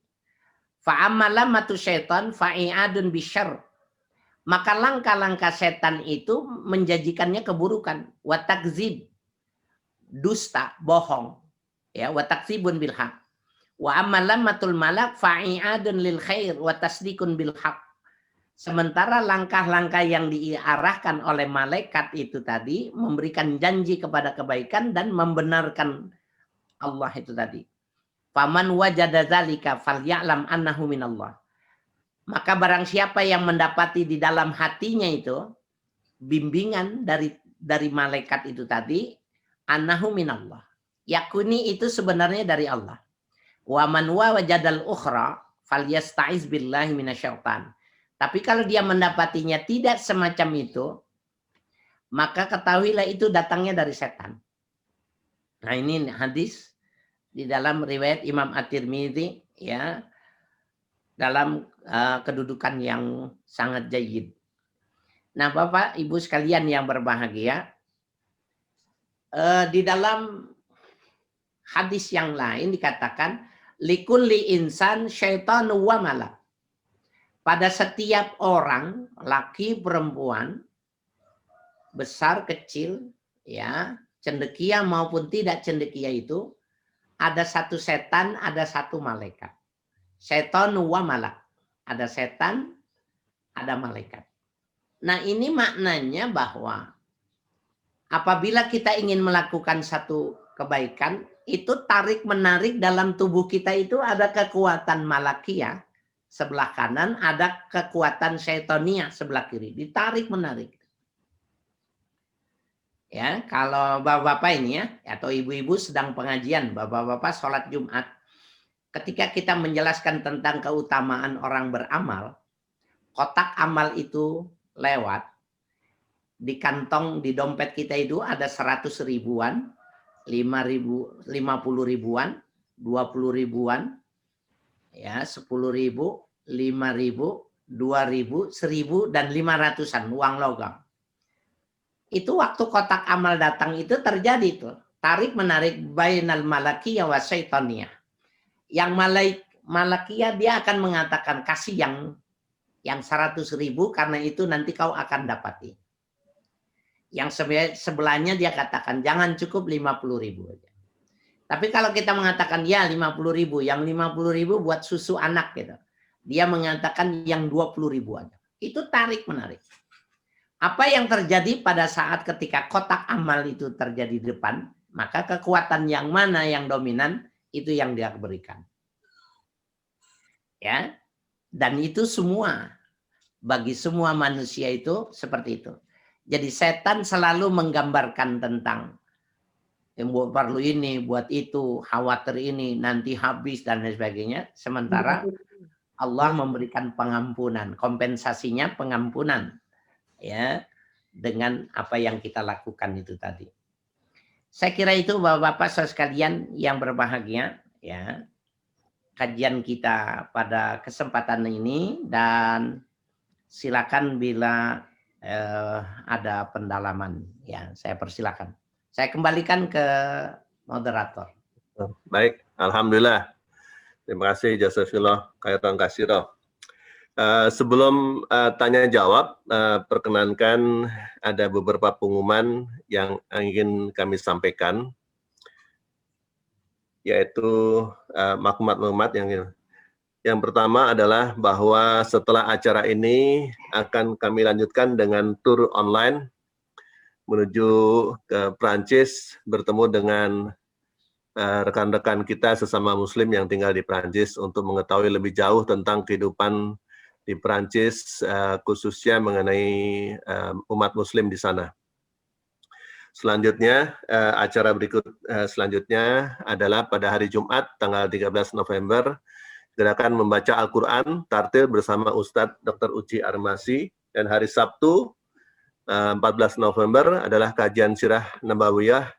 Fa'amma lammatu syaitan fa'i'adun bisyarr. Maka langkah-langkah setan itu menjanjikannya keburukan. Wa takzib, dusta, bohong. Ya, wa takzibun bil haq. Wa amma lammatul malak fa'i'adun lil khair wa tasdikun bil haq. Sementara langkah-langkah yang diarahkan oleh malaikat itu tadi memberikan janji kepada kebaikan dan membenarkan Allah itu tadi. Faman wajada dzalika falya'lam annahu minallah. Maka barang siapa yang mendapati di dalam hatinya itu bimbingan dari malaikat itu tadi, annahu minallah. Yakuni itu sebenarnya dari Allah. Wa man wajadal ukhra falyasta'iz billahi minasyaitan. Tapi kalau dia mendapatinya tidak semacam itu, maka ketahuilah itu datangnya dari setan. Nah, ini hadis di dalam riwayat Imam At-Tirmidzi, ya, dalam kedudukan yang sangat jayyid. Nah, Bapak Ibu sekalian yang berbahagia, di dalam hadis yang lain dikatakan likulli insan syaitanu wa malak. Pada setiap orang, laki perempuan, besar kecil, ya, cendekia maupun tidak cendekia itu, ada satu setan, ada satu malaikat. Setan wa malak. Ada setan, ada malaikat. Nah, ini maknanya bahwa apabila kita ingin melakukan satu kebaikan, itu tarik-menarik dalam tubuh kita itu ada kekuatan malakiyah sebelah kanan, ada kekuatan syaitonia sebelah kiri, ditarik menarik. Ya, kalau bapak-bapak ini ya, atau ibu-ibu sedang pengajian, bapak-bapak sholat Jumat, ketika kita menjelaskan tentang keutamaan orang beramal, kotak amal itu lewat, di kantong, di dompet kita itu ada 100 ribuan, 50 ribuan, 20 ribuan, ya, 10 ribu, 5.000, 2.000, 1.000, dan 500-an uang logam. Itu waktu kotak amal datang itu terjadi tuh. Tarik menarik bainal malakiyah wa syaitaniyah. Yang malakiyah dia akan mengatakan kasih yang 100 ribu karena itu nanti kau akan dapati. Yang sebelahnya dia katakan jangan cukup 50 ribu aja. Tapi kalau kita mengatakan ya 50 ribu, yang 50 ribu buat susu anak gitu. Dia mengatakan yang 20 ribu aja. Itu tarik menarik. Apa yang terjadi pada saat ketika kotak amal itu terjadi di depan, maka kekuatan yang mana yang dominan itu yang dia berikan. Ya. Dan itu semua bagi semua manusia itu seperti itu. Jadi setan selalu menggambarkan tentang yang buat perlu ini, buat itu, khawatir ini, nanti habis dan lain sebagainya. Sementara Allah memberikan pengampunan, kompensasinya pengampunan, ya, dengan apa yang kita lakukan itu tadi. Saya kira itu Bapak-bapak saudara sekalian yang berbahagia, ya, kajian kita pada kesempatan ini, dan silakan bila ada pendalaman. Ya, saya persilakan. Saya kembalikan ke moderator. Baik, alhamdulillah. Terima kasih jazakallah khairan katsira. Sebelum tanya jawab, perkenankan ada beberapa pengumuman yang ingin kami sampaikan, yaitu maklumat-maklumat yang pertama adalah bahwa setelah acara ini akan kami lanjutkan dengan tur online menuju ke Prancis, bertemu dengan rekan-rekan kita sesama Muslim yang tinggal di Prancis untuk mengetahui lebih jauh tentang kehidupan di Prancis, khususnya mengenai umat Muslim di sana. Selanjutnya, acara berikut selanjutnya adalah pada hari Jumat, tanggal 13 November, gerakan membaca Al-Quran, tartil bersama Ustadz Dr. Uci Armasi, dan hari Sabtu, 14 November, adalah kajian Sirah Nabawiyah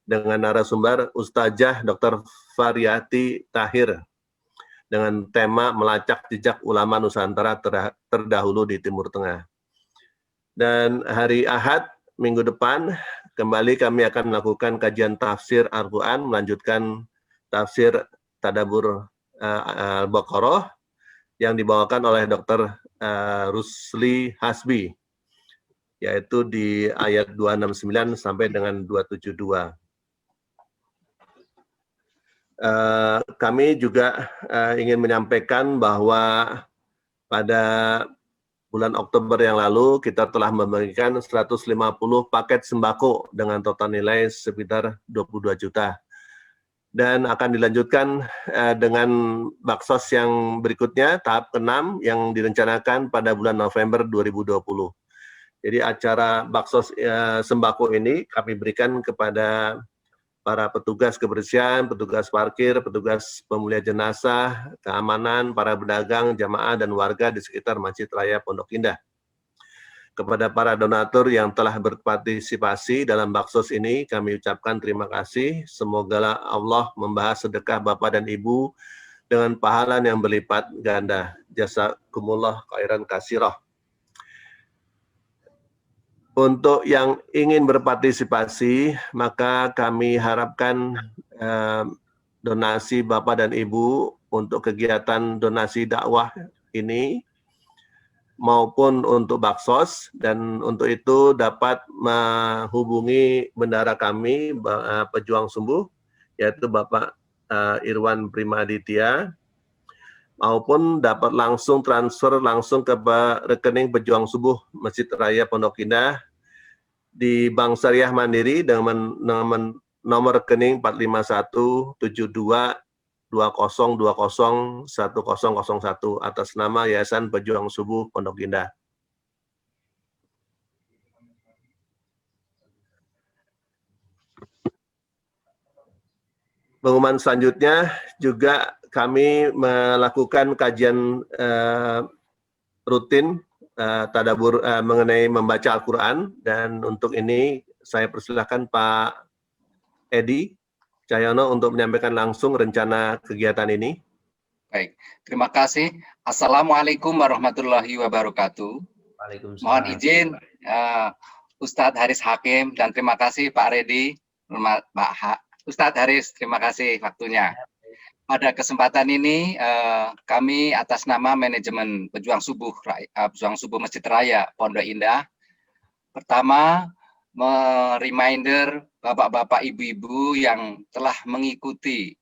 dengan narasumber Ustazah Dr. Faryati Tahir dengan tema melacak jejak ulama Nusantara terdahulu di Timur Tengah. Dan hari Ahad minggu depan kembali kami akan melakukan kajian tafsir Al-Quran, melanjutkan tafsir Tadabbur Al-Baqarah yang dibawakan oleh Dr. Rusli Hasbi, yaitu di ayat 269 sampai dengan 272. Kami juga ingin menyampaikan bahwa pada bulan Oktober yang lalu kita telah membagikan 150 paket sembako dengan total nilai sekitar 22 juta. Dan akan dilanjutkan dengan baksos yang berikutnya, tahap ke-6 yang direncanakan pada bulan November 2020. Jadi acara baksos sembako ini kami berikan kepada para petugas kebersihan, petugas parkir, petugas pemulia jenazah, keamanan, para pedagang, jamaah, dan warga di sekitar Masjid Raya Pondok Indah. Kepada para donatur yang telah berpartisipasi dalam baksos ini, kami ucapkan terima kasih. Semoga Allah membahas sedekah Bapak dan Ibu dengan pahala yang berlipat ganda. Jazakumullah khairan katsirah. Untuk yang ingin berpartisipasi, maka kami harapkan donasi Bapak dan Ibu untuk kegiatan donasi dakwah ini maupun untuk baksos, dan untuk itu dapat menghubungi bendara kami, Pejuang Sumbuh, yaitu Bapak Irwan Primaditya, maupun dapat langsung transfer langsung ke rekening Pejuang Subuh Masjid Raya Pondok Indah di Bank Syariah Mandiri dengan nomor rekening 4517220201001 atas nama Yayasan Pejuang Subuh Pondok Indah. Pengumuman selanjutnya juga kami melakukan kajian rutin tadabbur mengenai membaca Al-Quran, dan untuk ini saya persilahkan Pak Edi Cahyono untuk menyampaikan langsung rencana kegiatan ini. Baik, terima kasih. Assalamualaikum warahmatullahi wabarakatuh. Waalaikumsalam. Mohon izin Ustadz Haris Hakim, dan terima kasih Pak Redi, Ustadz Haris, terima kasih waktunya. Pada kesempatan ini kami atas nama manajemen Pejuang Subuh Masjid Raya Pondok Indah, pertama reminder bapak-bapak, ibu-ibu yang telah mengikuti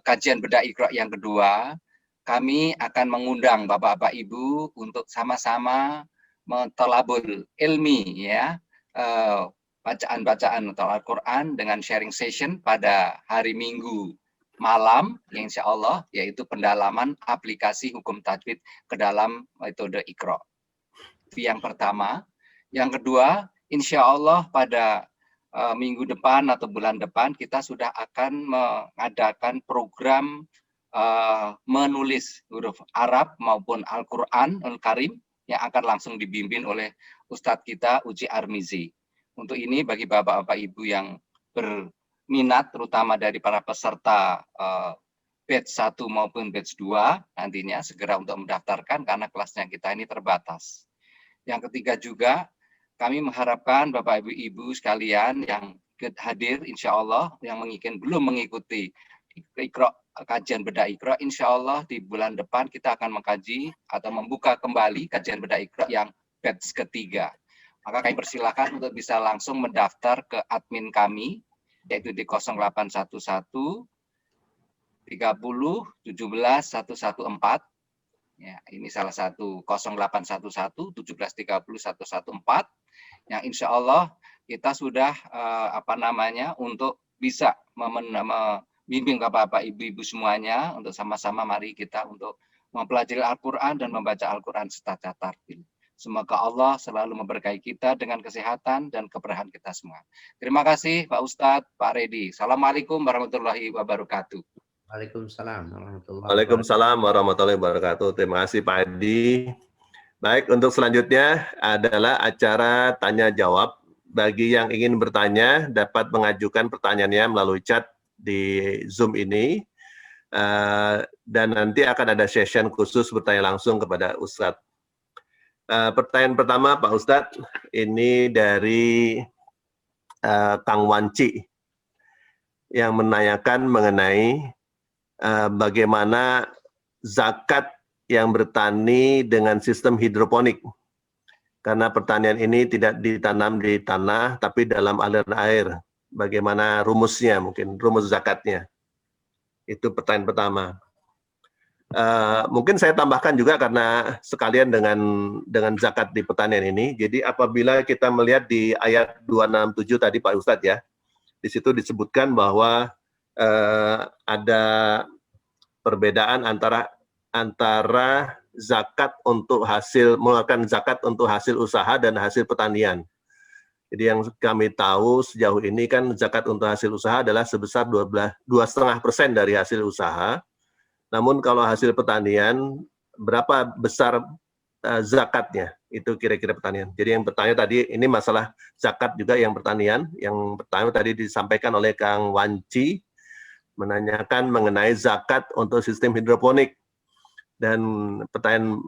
kajian bedah Iqra yang kedua, kami akan mengundang bapak-bapak ibu untuk sama-sama mentalabul ilmi, ya, bacaan-bacaan atau Al-Quran dengan sharing session pada hari Minggu malam, yang insya Allah yaitu pendalaman aplikasi hukum tajwid ke dalam metode Iqra. Itu yang pertama. Yang kedua, insya Allah pada minggu depan atau bulan depan kita sudah akan mengadakan program menulis huruf Arab maupun Al-Quran Al-Karim yang akan langsung dibimbing oleh Ustadz kita Uci Armizi. Untuk ini bagi bapak-bapak ibu yang berminat, terutama dari para peserta batch 1 maupun batch 2 nantinya segera untuk mendaftarkan karena kelasnya kita ini terbatas. Yang ketiga juga, kami mengharapkan Bapak Ibu sekalian yang hadir insya Allah, yang belum mengikuti kajian bedah Iqra, insya Allah di bulan depan kita akan mengkaji atau membuka kembali kajian bedah Iqra yang batch ketiga. Maka kami persilakan untuk bisa langsung mendaftar ke admin kami, yaitu di 0811 30 17 114. Ya, ini salah satu 0811 17 30 114 yang insya Allah kita sudah untuk bisa membimbing Bapak Ibu semuanya untuk sama-sama mari kita untuk mempelajari Al-Quran dan membaca Al-Quran secara tartil. Semoga Allah selalu memberkahi kita dengan kesehatan dan keberkahan kita semua. Terima kasih Pak Ustadz, Pak Redi. Assalamualaikum warahmatullahi wabarakatuh. Waalaikumsalam warahmatullahi wabarakatuh. Terima kasih Pak Edi. Baik, untuk selanjutnya adalah acara tanya jawab. Bagi yang ingin bertanya dapat mengajukan pertanyaannya melalui chat di Zoom ini. Dan nanti akan ada session khusus bertanya langsung kepada Ustadz. Pertanyaan pertama Pak Ustadz, ini dari Kang Wanci yang menanyakan mengenai bagaimana zakat yang bertani dengan sistem hidroponik. Karena pertanian ini tidak ditanam di tanah, tapi dalam aliran air. Bagaimana rumusnya, mungkin rumus zakatnya. Itu pertanyaan pertama. Mungkin saya tambahkan juga karena sekalian dengan zakat di pertanian ini. Jadi apabila kita melihat di ayat 267 tadi Pak Ustadz ya, di situ disebutkan bahwa ada perbedaan antara zakat untuk mengeluarkan zakat untuk hasil usaha dan hasil pertanian. Jadi yang kami tahu sejauh ini kan zakat untuk hasil usaha adalah sebesar 2,5% dari hasil usaha. Namun kalau hasil pertanian berapa besar zakatnya? Itu kira-kira pertanian. Jadi yang bertanya tadi ini masalah zakat juga yang pertanian. Yang pertama tadi disampaikan oleh Kang Wanci menanyakan mengenai zakat untuk sistem hidroponik. Dan pertanyaan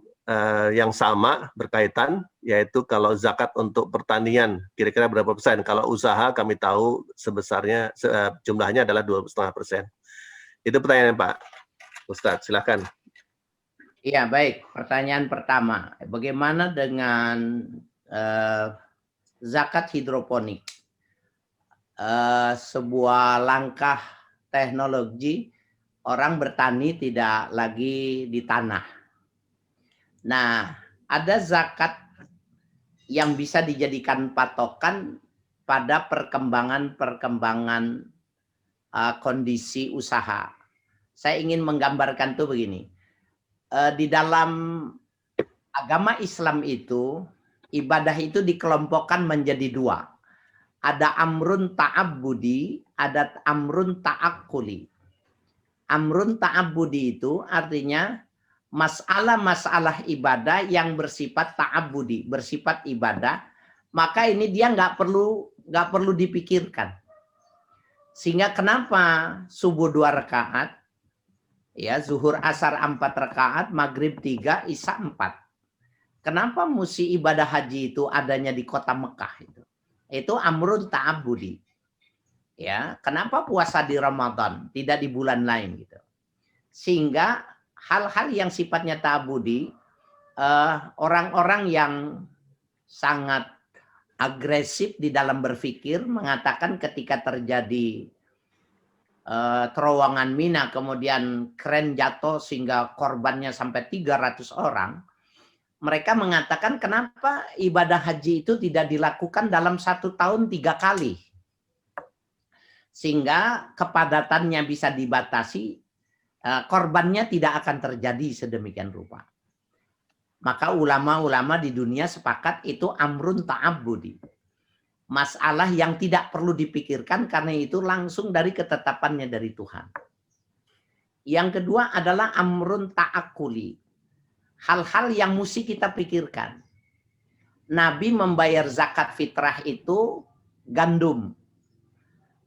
yang sama berkaitan, yaitu kalau zakat untuk pertanian, kira-kira berapa persen? Kalau usaha kami tahu sebesarnya, jumlahnya adalah 2,5%. Itu pertanyaan Pak Ustadz, silakan. Iya, baik. Pertanyaan pertama, bagaimana dengan zakat hidroponik? Sebuah langkah teknologi, orang bertani tidak lagi di tanah. Nah, ada zakat yang bisa dijadikan patokan pada perkembangan kondisi usaha. Saya ingin menggambarkan tuh begini. Di dalam agama Islam itu, ibadah itu dikelompokkan menjadi dua. Ada amrun ta'abbudi, ada amrun ta'akkuli. Amrun ta'abbudi itu artinya masalah-masalah ibadah yang bersifat ta'abbudi, bersifat ibadah, maka ini dia nggak perlu dipikirkan. Sehingga kenapa subuh 2 rakaat, ya zuhur asar 4 rakaat, maghrib 3, isya 4. Kenapa mesti ibadah haji itu adanya di kota Mekah itu? Itu amrun ta'abbudi. Ya, kenapa puasa di Ramadan, tidak di bulan lain gitu? Sehingga hal-hal yang sifatnya ta'abbudi, orang-orang yang sangat agresif di dalam berpikir mengatakan ketika terjadi terowongan Mina kemudian kren jatuh sehingga korbannya sampai 300 orang, mereka mengatakan kenapa ibadah haji itu tidak dilakukan dalam 1 tahun 3 kali sehingga kepadatannya bisa dibatasi, korbannya tidak akan terjadi sedemikian rupa. Maka ulama-ulama di dunia sepakat itu amrun ta'abbudi. Masalah yang tidak perlu dipikirkan karena itu langsung dari ketetapannya dari Tuhan. Yang kedua adalah amrun ta'akkuli. Hal-hal yang mesti kita pikirkan. Nabi membayar zakat fitrah itu gandum.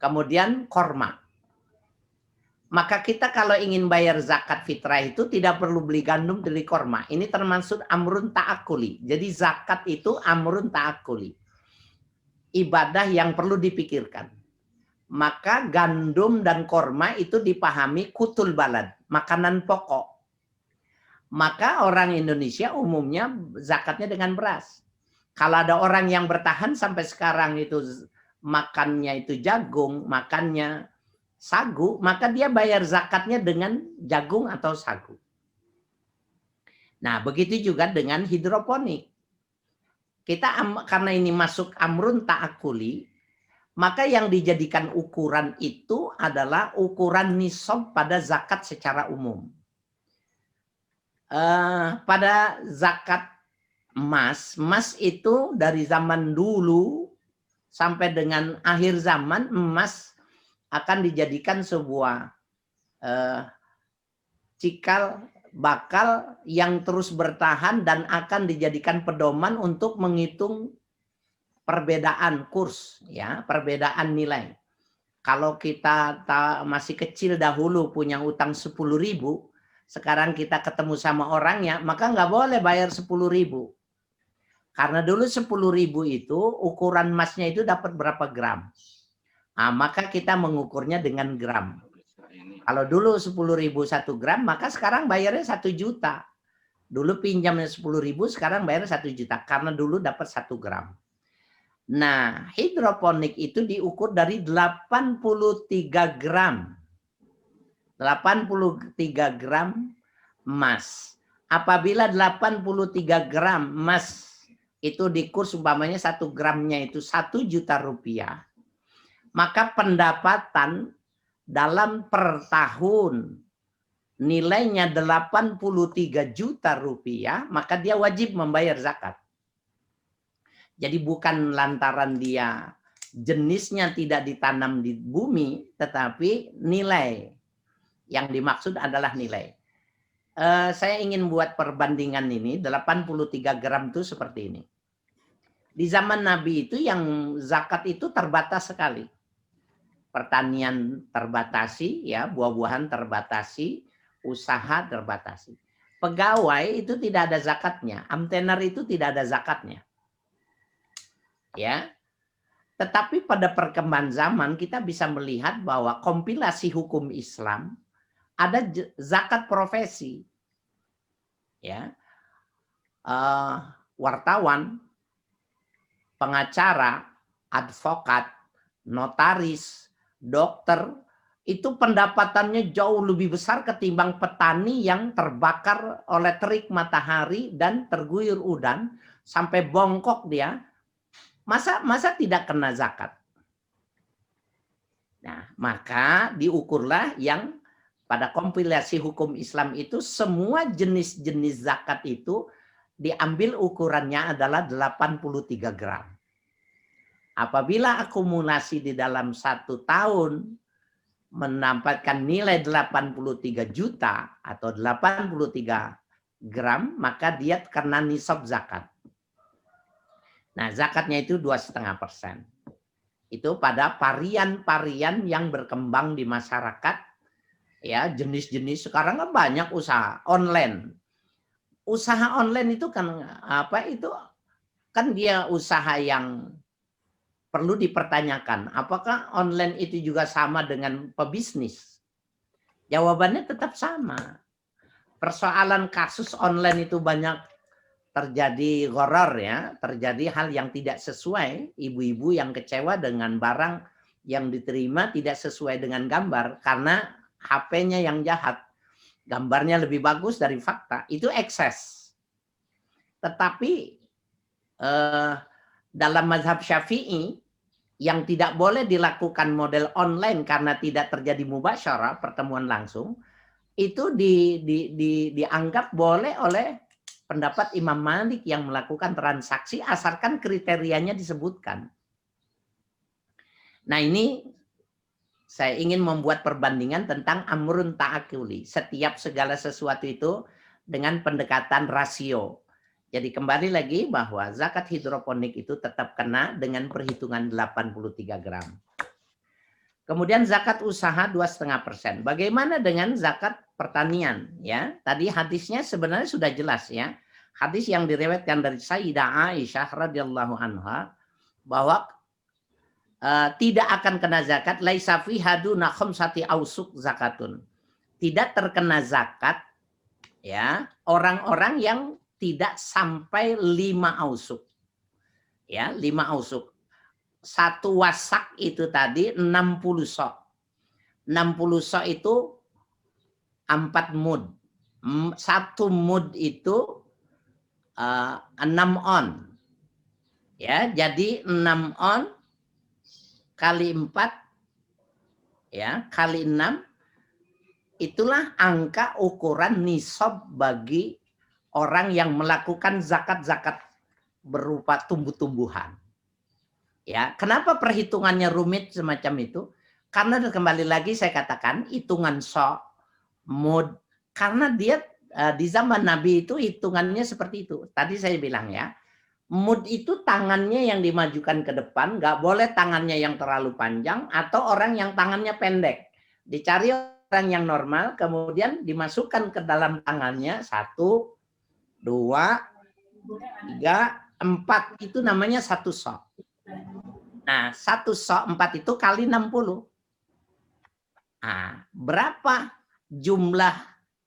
Kemudian korma. Maka kita kalau ingin bayar zakat fitrah itu tidak perlu beli gandum, beli korma. Ini termasuk amrun ta'akuli. Jadi zakat itu amrun ta'akuli. Ibadah yang perlu dipikirkan. Maka gandum dan korma itu dipahami kutul balad, makanan pokok. Maka orang Indonesia umumnya zakatnya dengan beras. Kalau ada orang yang bertahan sampai sekarang itu makannya itu jagung, makannya sagu, maka dia bayar zakatnya dengan jagung atau sagu. Nah, begitu juga dengan hidroponik. Kita karena ini masuk amrun ta'akuli, maka yang dijadikan ukuran itu adalah ukuran nisab pada zakat secara umum. Pada zakat emas itu dari zaman dulu sampai dengan akhir zaman emas akan dijadikan sebuah cikal bakal yang terus bertahan dan akan dijadikan pedoman untuk menghitung perbedaan kurs, ya, perbedaan nilai. Kalau kita masih kecil dahulu punya utang 10.000, sekarang kita ketemu sama orangnya, maka nggak boleh bayar 10.000. Karena dulu 10.000 itu ukuran emasnya itu dapat berapa gram. Nah, maka kita mengukurnya dengan gram. Kalau dulu 10.000 1 gram, maka sekarang bayarnya 1 juta. Dulu pinjamnya 10.000, sekarang bayarnya 1 juta. Karena dulu dapat 1 gram. Nah, hidroponik itu diukur dari 83 gram. 83 gram emas. Apabila 83 gram emas itu dikurs umpamanya 1 gramnya itu 1 juta rupiah, maka pendapatan dalam per tahun nilainya 83 juta rupiah, maka dia wajib membayar zakat. Jadi bukan lantaran dia jenisnya tidak ditanam di bumi, tetapi nilai yang dimaksud adalah nilai. Saya ingin buat perbandingan ini, 83 gram itu seperti ini. Di zaman Nabi itu yang zakat itu terbatas sekali. Pertanian terbatasi, ya, buah-buahan terbatasi, usaha terbatasi. Pegawai itu tidak ada zakatnya, amtenar itu tidak ada zakatnya. Ya. Tetapi pada perkembangan zaman kita bisa melihat bahwa kompilasi hukum Islam ada zakat profesi. Ya. Wartawan, pengacara, advokat, notaris, dokter, itu pendapatannya jauh lebih besar ketimbang petani yang terbakar oleh terik matahari dan terguyur udan sampai bongkok dia. Masa tidak kena zakat? Nah, maka diukurlah yang pada kompilasi hukum Islam itu semua jenis-jenis zakat itu diambil ukurannya adalah 83 gram. Apabila akumulasi di dalam 1 tahun mendapatkan nilai 83 juta atau 83 gram, maka dia kena nisab zakat. Nah, zakatnya itu 2,5%. Itu pada varian-varian yang berkembang di masyarakat, ya, jenis-jenis. Sekarang kan banyak usaha online. Usaha online itu kan apa itu? Kan dia usaha yang perlu dipertanyakan, apakah online itu juga sama dengan pebisnis? Jawabannya tetap sama. Persoalan kasus online itu banyak terjadi gharar, ya, terjadi hal yang tidak sesuai, ibu-ibu yang kecewa dengan barang yang diterima tidak sesuai dengan gambar karena HP-nya yang jahat. Gambarnya lebih bagus dari fakta, itu ekses. Tetapi dalam mazhab Syafi'i yang tidak boleh dilakukan model online karena tidak terjadi mubasyarah, pertemuan langsung, itu dianggap boleh oleh pendapat Imam Malik yang melakukan transaksi asalkan kriterianya disebutkan. Nah, ini saya ingin membuat perbandingan tentang amrun ta'akuli. Setiap segala sesuatu itu dengan pendekatan rasio. Jadi kembali lagi bahwa zakat hidroponik itu tetap kena dengan perhitungan 83 gram. Kemudian zakat usaha 2,5%. Bagaimana dengan zakat pertanian? Ya, tadi hadisnya sebenarnya sudah jelas ya. Hadis yang diriwayatkan dari Sayyidah Aisyah radhiyallahu anha bahwa tidak akan kena zakat laisa fi haduna khamsati ausuk zakatun. Tidak terkena zakat ya orang-orang yang tidak sampai 5 ausuk. Ya, 5 ausuk. 1 wasak itu tadi 60 sok. 60 sok itu 4 mud. 1 mud itu 6 on. Ya, jadi 6 on kali 4 ya, kali 6 itulah angka ukuran nisab bagi orang yang melakukan zakat-zakat berupa tumbuh-tumbuhan. Ya, kenapa perhitungannya rumit semacam itu? Karena kembali lagi saya katakan hitungan sok, mud, karena dia di zaman Nabi itu hitungannya seperti itu. Tadi saya bilang ya, mud itu tangannya yang dimajukan ke depan, nggak boleh tangannya yang terlalu panjang atau orang yang tangannya pendek. Dicari orang yang normal, kemudian dimasukkan ke dalam tangannya 1, 2, 3, 4 itu namanya 1 sok. Nah, 1 sok 4 itu kali 60. Nah, berapa jumlah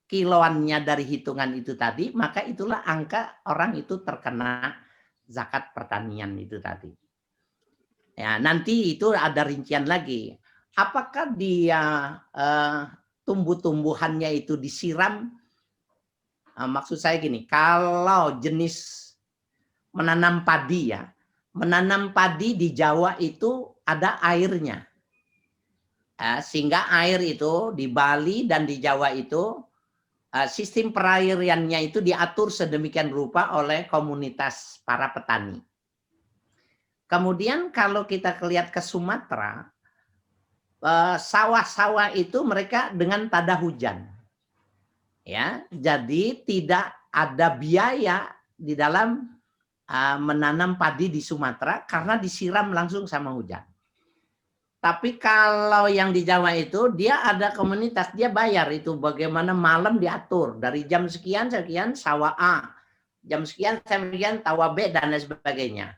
kiloannya dari hitungan itu tadi, maka itulah angka orang itu terkena zakat pertanian itu tadi. Ya, nanti itu ada rincian lagi. Apakah dia tumbuh-tumbuhannya itu disiram? Maksud saya gini, kalau jenis menanam padi ya, menanam padi di Jawa itu ada airnya. Sehingga air itu di Bali dan di Jawa itu sistem perairannya itu diatur sedemikian rupa oleh komunitas para petani. Kemudian kalau kita lihat ke Sumatera, sawah-sawah itu mereka dengan tada hujan. Ya, jadi tidak ada biaya di dalam menanam padi di Sumatera karena disiram langsung sama hujan. Tapi kalau yang di Jawa itu dia ada komunitas, dia bayar itu bagaimana malam diatur dari jam sekian sawah A, jam sekian sawah B dan lain sebagainya.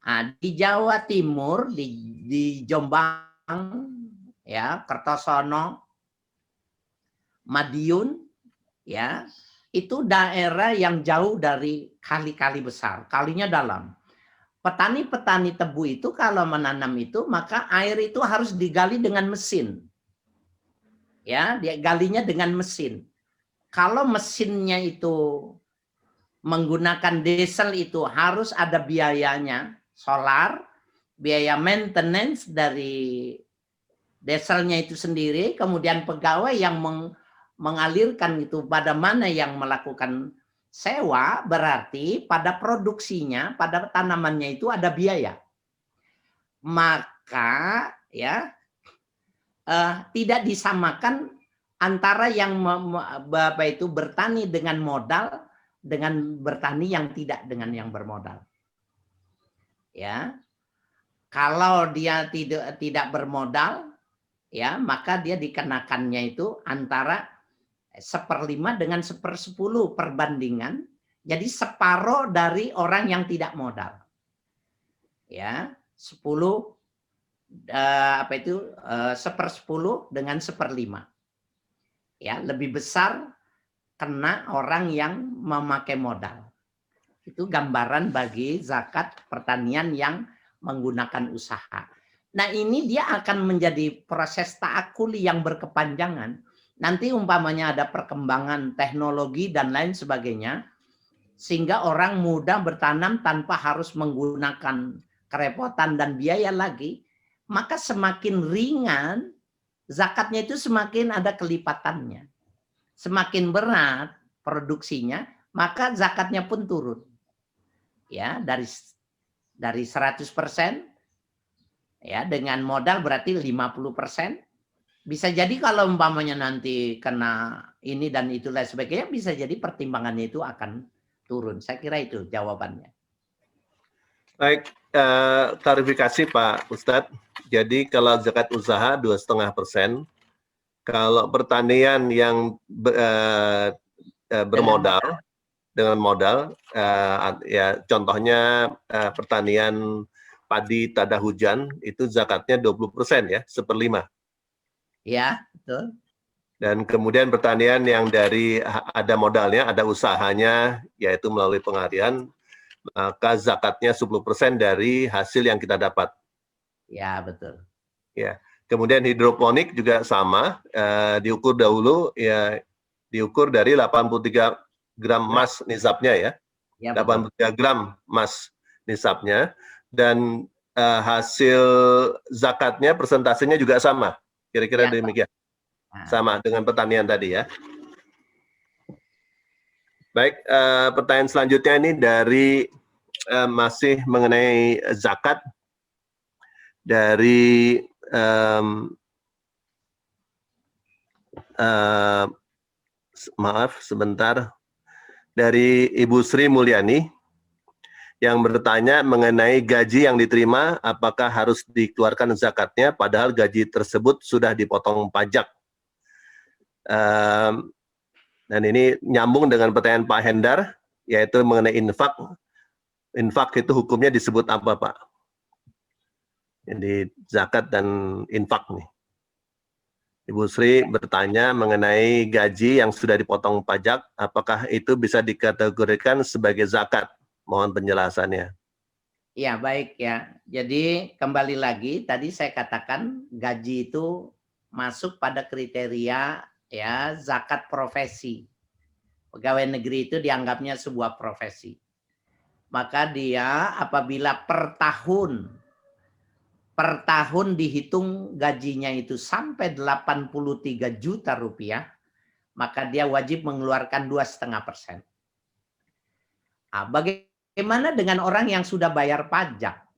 Nah, di Jawa Timur di Jombang ya, Kertosono, Madiun ya, itu daerah yang jauh dari kali-kali besar, kalinya dalam. Petani-petani tebu itu kalau menanam itu maka air itu harus digali dengan mesin. Ya, dia galinya dengan mesin. Kalau mesinnya itu menggunakan diesel itu harus ada biayanya, solar, biaya maintenance dari dieselnya itu sendiri, kemudian pegawai yang mengalirkan itu pada mana yang melakukan sewa, berarti pada produksinya, pada tanamannya itu ada biaya. Maka ya tidak disamakan antara yang Bapak itu bertani dengan modal dengan bertani yang tidak dengan yang bermodal. Ya. Kalau dia tidak bermodal, ya, maka dia dikenakannya itu antara 1/5 dengan 1/10 perbandingan, jadi separuh dari orang yang tidak modal. Ya, 10 1/10 dengan 1/5. Ya, lebih besar kena orang yang memakai modal. Itu gambaran bagi zakat pertanian yang menggunakan usaha. Nah, ini dia akan menjadi proses ta'akuli yang berkepanjangan. Nanti umpamanya ada perkembangan teknologi dan lain sebagainya, sehingga orang mudah bertanam tanpa harus menggunakan kerepotan dan biaya lagi, maka semakin ringan, zakatnya itu semakin ada kelipatannya. Semakin berat produksinya, maka zakatnya pun turun. Ya, dari 100%, ya, dengan modal berarti 50%. Bisa jadi kalau umpamanya nanti kena ini dan itulah sebagainya, bisa jadi pertimbangannya itu akan turun. Saya kira itu jawabannya. Baik, klarifikasi Pak Ustadz. Jadi kalau zakat usaha 2,5%, kalau pertanian yang bermodal dengan modal, ya contohnya pertanian padi tada hujan itu zakatnya 20% ya, 1/5. Ya, betul. Dan kemudian pertanian yang dari ada modalnya, ada usahanya, yaitu melalui pengarian, maka zakatnya 10% dari hasil yang kita dapat. Ya, betul. Ya. Kemudian hidroponik juga sama, diukur dahulu, ya diukur dari 83 gram emas nisabnya ya. Ya, 83 gram emas nisabnya, dan hasil zakatnya persentasenya juga sama, kira-kira ya, demikian. Nah. Sama dengan pertanian tadi ya. Baik, pertanyaan selanjutnya ini dari masih mengenai zakat dari maaf sebentar, dari Ibu Sri Mulyani yang bertanya mengenai gaji yang diterima apakah harus dikeluarkan zakatnya padahal gaji tersebut sudah dipotong pajak. Dan ini nyambung dengan pertanyaan Pak Hendar, yaitu mengenai infak. Infak itu hukumnya disebut apa Pak? Jadi zakat dan infak nih. Ibu Sri bertanya mengenai gaji yang sudah dipotong pajak, apakah itu bisa dikategorikan sebagai zakat? Mohon penjelasannya. Ya, baik ya. Jadi kembali lagi, tadi saya katakan gaji itu masuk pada kriteria ya zakat profesi. Pegawai negeri itu dianggapnya sebuah profesi. Maka dia apabila per tahun dihitung gajinya itu sampai 83 juta rupiah, maka dia wajib mengeluarkan 2,5%. Bagaimana dengan orang yang sudah bayar pajak?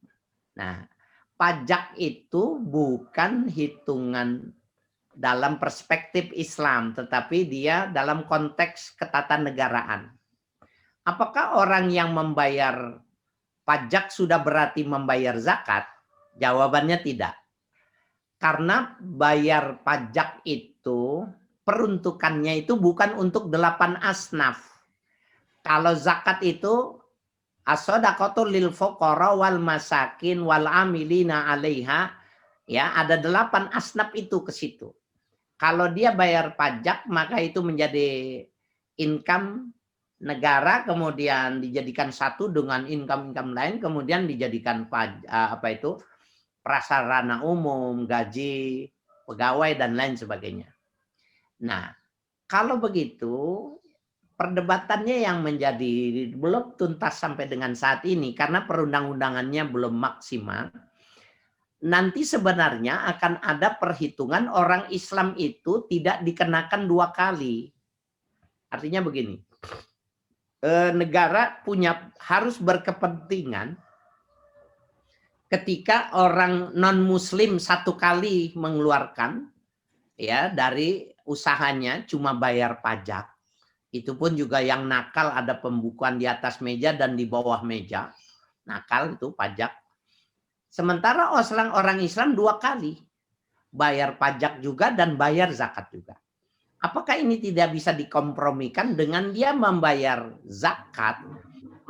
Nah, pajak itu bukan hitungan dalam perspektif Islam, tetapi dia dalam konteks ketatanegaraan. Apakah orang yang membayar pajak sudah berarti membayar zakat? Jawabannya tidak. Karena bayar pajak itu peruntukannya itu bukan untuk 8 asnaf. Kalau zakat itu as-shadaqatu lil fuqara wal masakin wal amilina 'alaiha, ya ada 8 asnaf itu ke situ. Kalau dia bayar pajak maka itu menjadi income negara, kemudian dijadikan satu dengan income lain, kemudian dijadikan prasarana umum, gaji pegawai dan lain sebagainya. Nah, kalau begitu perdebatannya yang menjadi belum tuntas sampai dengan saat ini karena perundang-undangannya belum maksimal. Nanti sebenarnya akan ada perhitungan orang Islam itu tidak dikenakan 2 kali. Artinya begini, negara harus berkepentingan ketika orang non-Muslim 1 kali mengeluarkan ya dari usahanya cuma bayar pajak. Itu pun juga yang nakal ada pembukuan di atas meja dan di bawah meja. Nakal itu pajak. Sementara orang Islam 2 kali. Bayar pajak juga dan bayar zakat juga. Apakah ini tidak bisa dikompromikan dengan dia membayar zakat,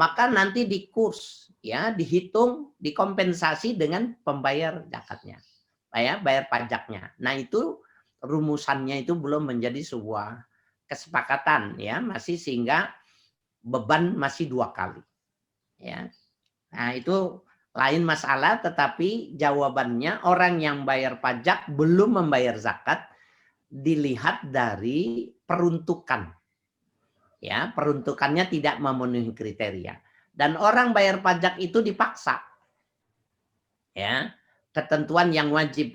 maka nanti dikurs, ya, dihitung, dikompensasi dengan pembayar zakatnya. Bayar pajaknya. Nah, itu rumusannya itu belum menjadi sebuah kesepakatan ya, masih sehingga beban masih 2 kali. Ya. Nah, itu lain masalah, tetapi jawabannya orang yang bayar pajak belum membayar zakat dilihat dari peruntukan. Ya, peruntukannya tidak memenuhi kriteria. Dan orang bayar pajak itu dipaksa. Ya, ketentuan yang wajib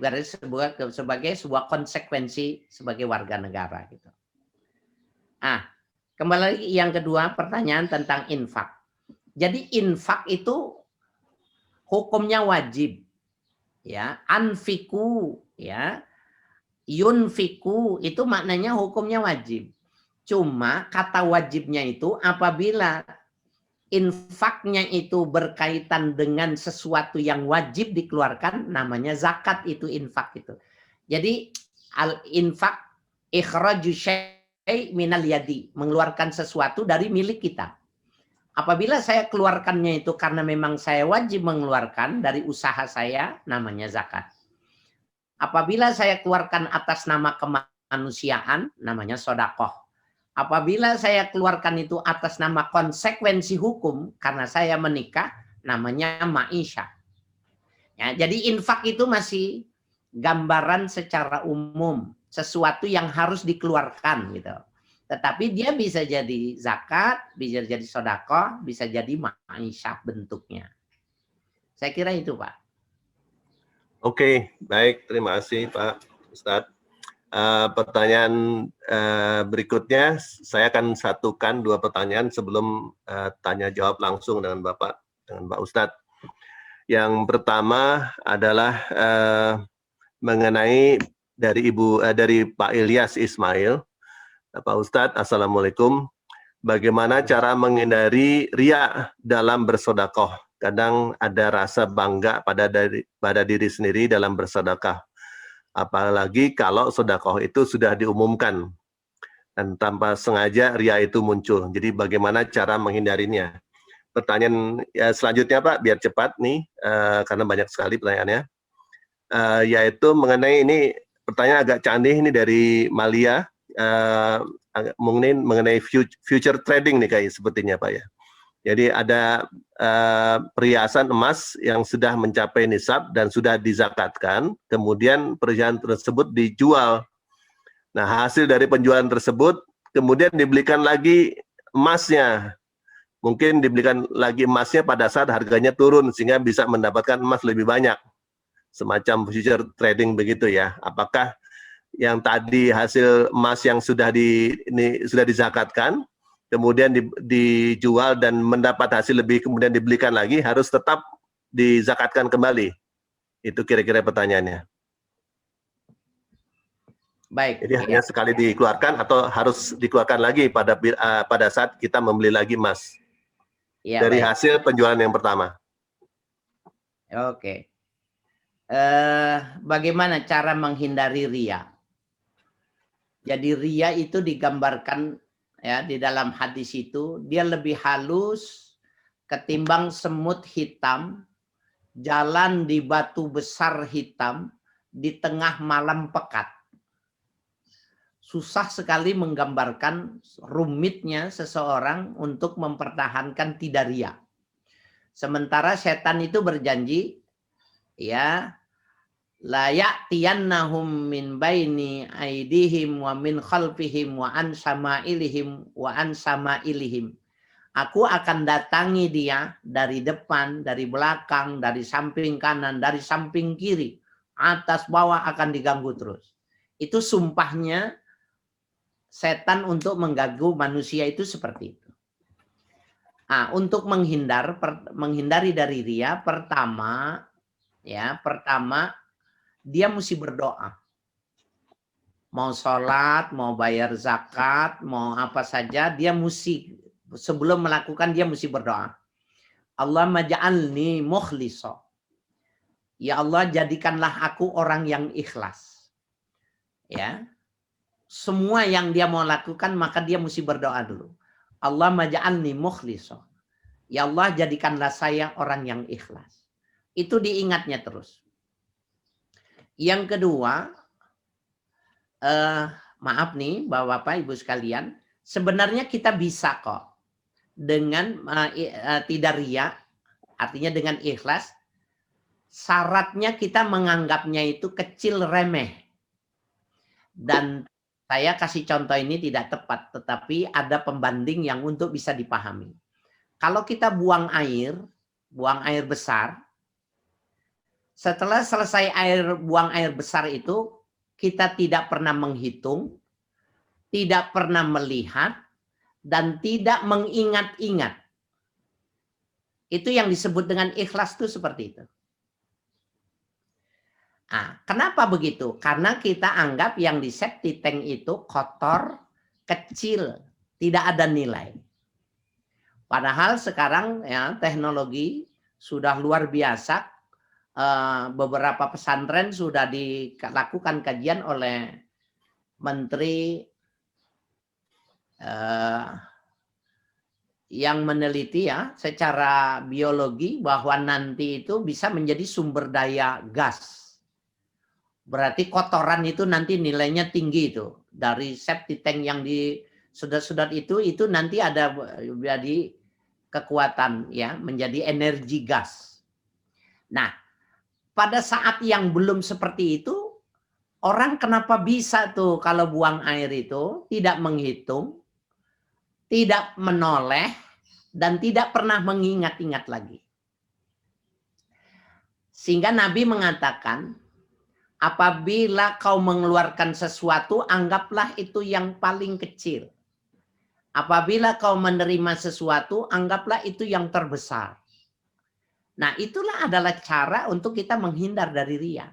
sebagai sebuah konsekuensi sebagai warga negara gitu. Kembali lagi yang kedua, pertanyaan tentang infak. Jadi infak itu hukumnya wajib, ya. Anfiku, ya. Yunfiku itu maknanya hukumnya wajib. Cuma kata wajibnya itu apabila infaknya itu berkaitan dengan sesuatu yang wajib dikeluarkan, namanya zakat itu infak itu. Jadi al-infak ikhraju syai' minal yadi, mengeluarkan sesuatu dari milik kita. Apabila saya keluarkannya itu karena memang saya wajib mengeluarkan dari usaha saya, namanya zakat. Apabila saya keluarkan atas nama kemanusiaan, namanya sodakoh. Apabila saya keluarkan itu atas nama konsekuensi hukum karena saya menikah, namanya maisha. Ya, jadi infak itu masih gambaran secara umum, sesuatu yang harus dikeluarkan gitu. Tetapi dia bisa jadi zakat, bisa jadi sedekah, bisa jadi maisha bentuknya. Saya kira itu, Pak. Oke, baik, terima kasih Pak Ustadz. Pertanyaan berikutnya, saya akan satukan dua pertanyaan sebelum tanya jawab langsung dengan Bapak, dengan Pak Ustadz. Yang pertama adalah mengenai dari Pak Ilyas Ismail. Pak Ustadz, Assalamualaikum. Bagaimana cara menghindari riya dalam bersedekah? Kadang ada rasa bangga pada diri sendiri dalam bersedekah. Apalagi kalau sedekah itu sudah diumumkan dan tanpa sengaja ria itu muncul. Jadi bagaimana cara menghindarinya? Pertanyaan selanjutnya Pak, biar cepat nih, karena banyak sekali pertanyaannya. Yaitu mengenai ini, pertanyaan agak canggih ini dari Malia, mengenai future trading nih kayak sepertinya Pak ya. Jadi ada perhiasan emas yang sudah mencapai nisab dan sudah dizakatkan, kemudian perhiasan tersebut dijual. Nah, hasil dari penjualan tersebut kemudian dibelikan lagi emasnya. Mungkin dibelikan lagi emasnya pada saat harganya turun sehingga bisa mendapatkan emas lebih banyak. Semacam future trading begitu ya. Apakah yang tadi hasil emas yang sudah dizakatkan kemudian dijual dan mendapat hasil lebih kemudian dibelikan lagi harus tetap dizakatkan kembali? Itu kira-kira pertanyaannya. Baik. Jadi hanya sekali dikeluarkan atau harus dikeluarkan lagi pada saat kita membeli lagi emas Ya, dari baik. hasil penjualan yang pertama. Oke. Bagaimana cara menghindari riya? Jadi riya itu digambarkan ya di dalam hadis itu, dia lebih halus ketimbang semut hitam jalan di batu besar hitam di tengah malam pekat. Susah sekali menggambarkan rumitnya seseorang untuk mempertahankan tidak riya. Sementara setan itu berjanji, ya, la ya'tiyannahum min baini aidihim wa min khalfihim wa an sama'ilihim wa an sama'ilihim. Aku akan datangi dia dari depan, dari belakang, dari samping kanan, dari samping kiri, atas bawah akan diganggu terus. Itu sumpahnya setan untuk mengganggu manusia itu seperti itu. Nah, untuk menghindari dari riya, pertama dia mesti berdoa. Mau sholat, mau bayar zakat, mau apa saja, dia mesti sebelum melakukan dia mesti berdoa. Allahumma ja'alni mukhlisa. Ya Allah, jadikanlah aku orang yang ikhlas. Ya. Semua yang dia mau lakukan maka dia mesti berdoa dulu. Allahumma ja'alni mukhlisa. Ya Allah, jadikanlah saya orang yang ikhlas. Itu diingatnya terus. Yang kedua, maaf nih Bapak Ibu sekalian, sebenarnya kita bisa kok dengan tidak riya, artinya dengan ikhlas. Syaratnya kita menganggapnya itu kecil remeh. Dan saya kasih contoh ini tidak tepat, tetapi ada pembanding yang untuk bisa dipahami. Kalau kita buang air besar, setelah selesai buang air besar itu, kita tidak pernah menghitung, tidak pernah melihat, dan tidak mengingat-ingat. Itu yang disebut dengan ikhlas itu seperti itu. Nah, kenapa begitu? Karena kita anggap yang di septic tank itu kotor, kecil, tidak ada nilai. Padahal sekarang ya teknologi sudah luar biasa. Beberapa pesantren sudah dilakukan kajian oleh menteri yang meneliti ya secara biologi bahwa nanti itu bisa menjadi sumber daya gas. Berarti kotoran itu nanti nilainya tinggi itu. Dari septic tank yang disedot-sedot itu nanti ada jadi kekuatan ya, menjadi energi gas. Nah, pada saat yang belum seperti itu, orang kenapa bisa tuh kalau buang air itu tidak menghitung, tidak menoleh, dan tidak pernah mengingat-ingat lagi. Sehingga Nabi mengatakan, apabila kau mengeluarkan sesuatu, anggaplah itu yang paling kecil. Apabila kau menerima sesuatu, anggaplah itu yang terbesar. Nah, itulah adalah cara untuk kita menghindar dari riya.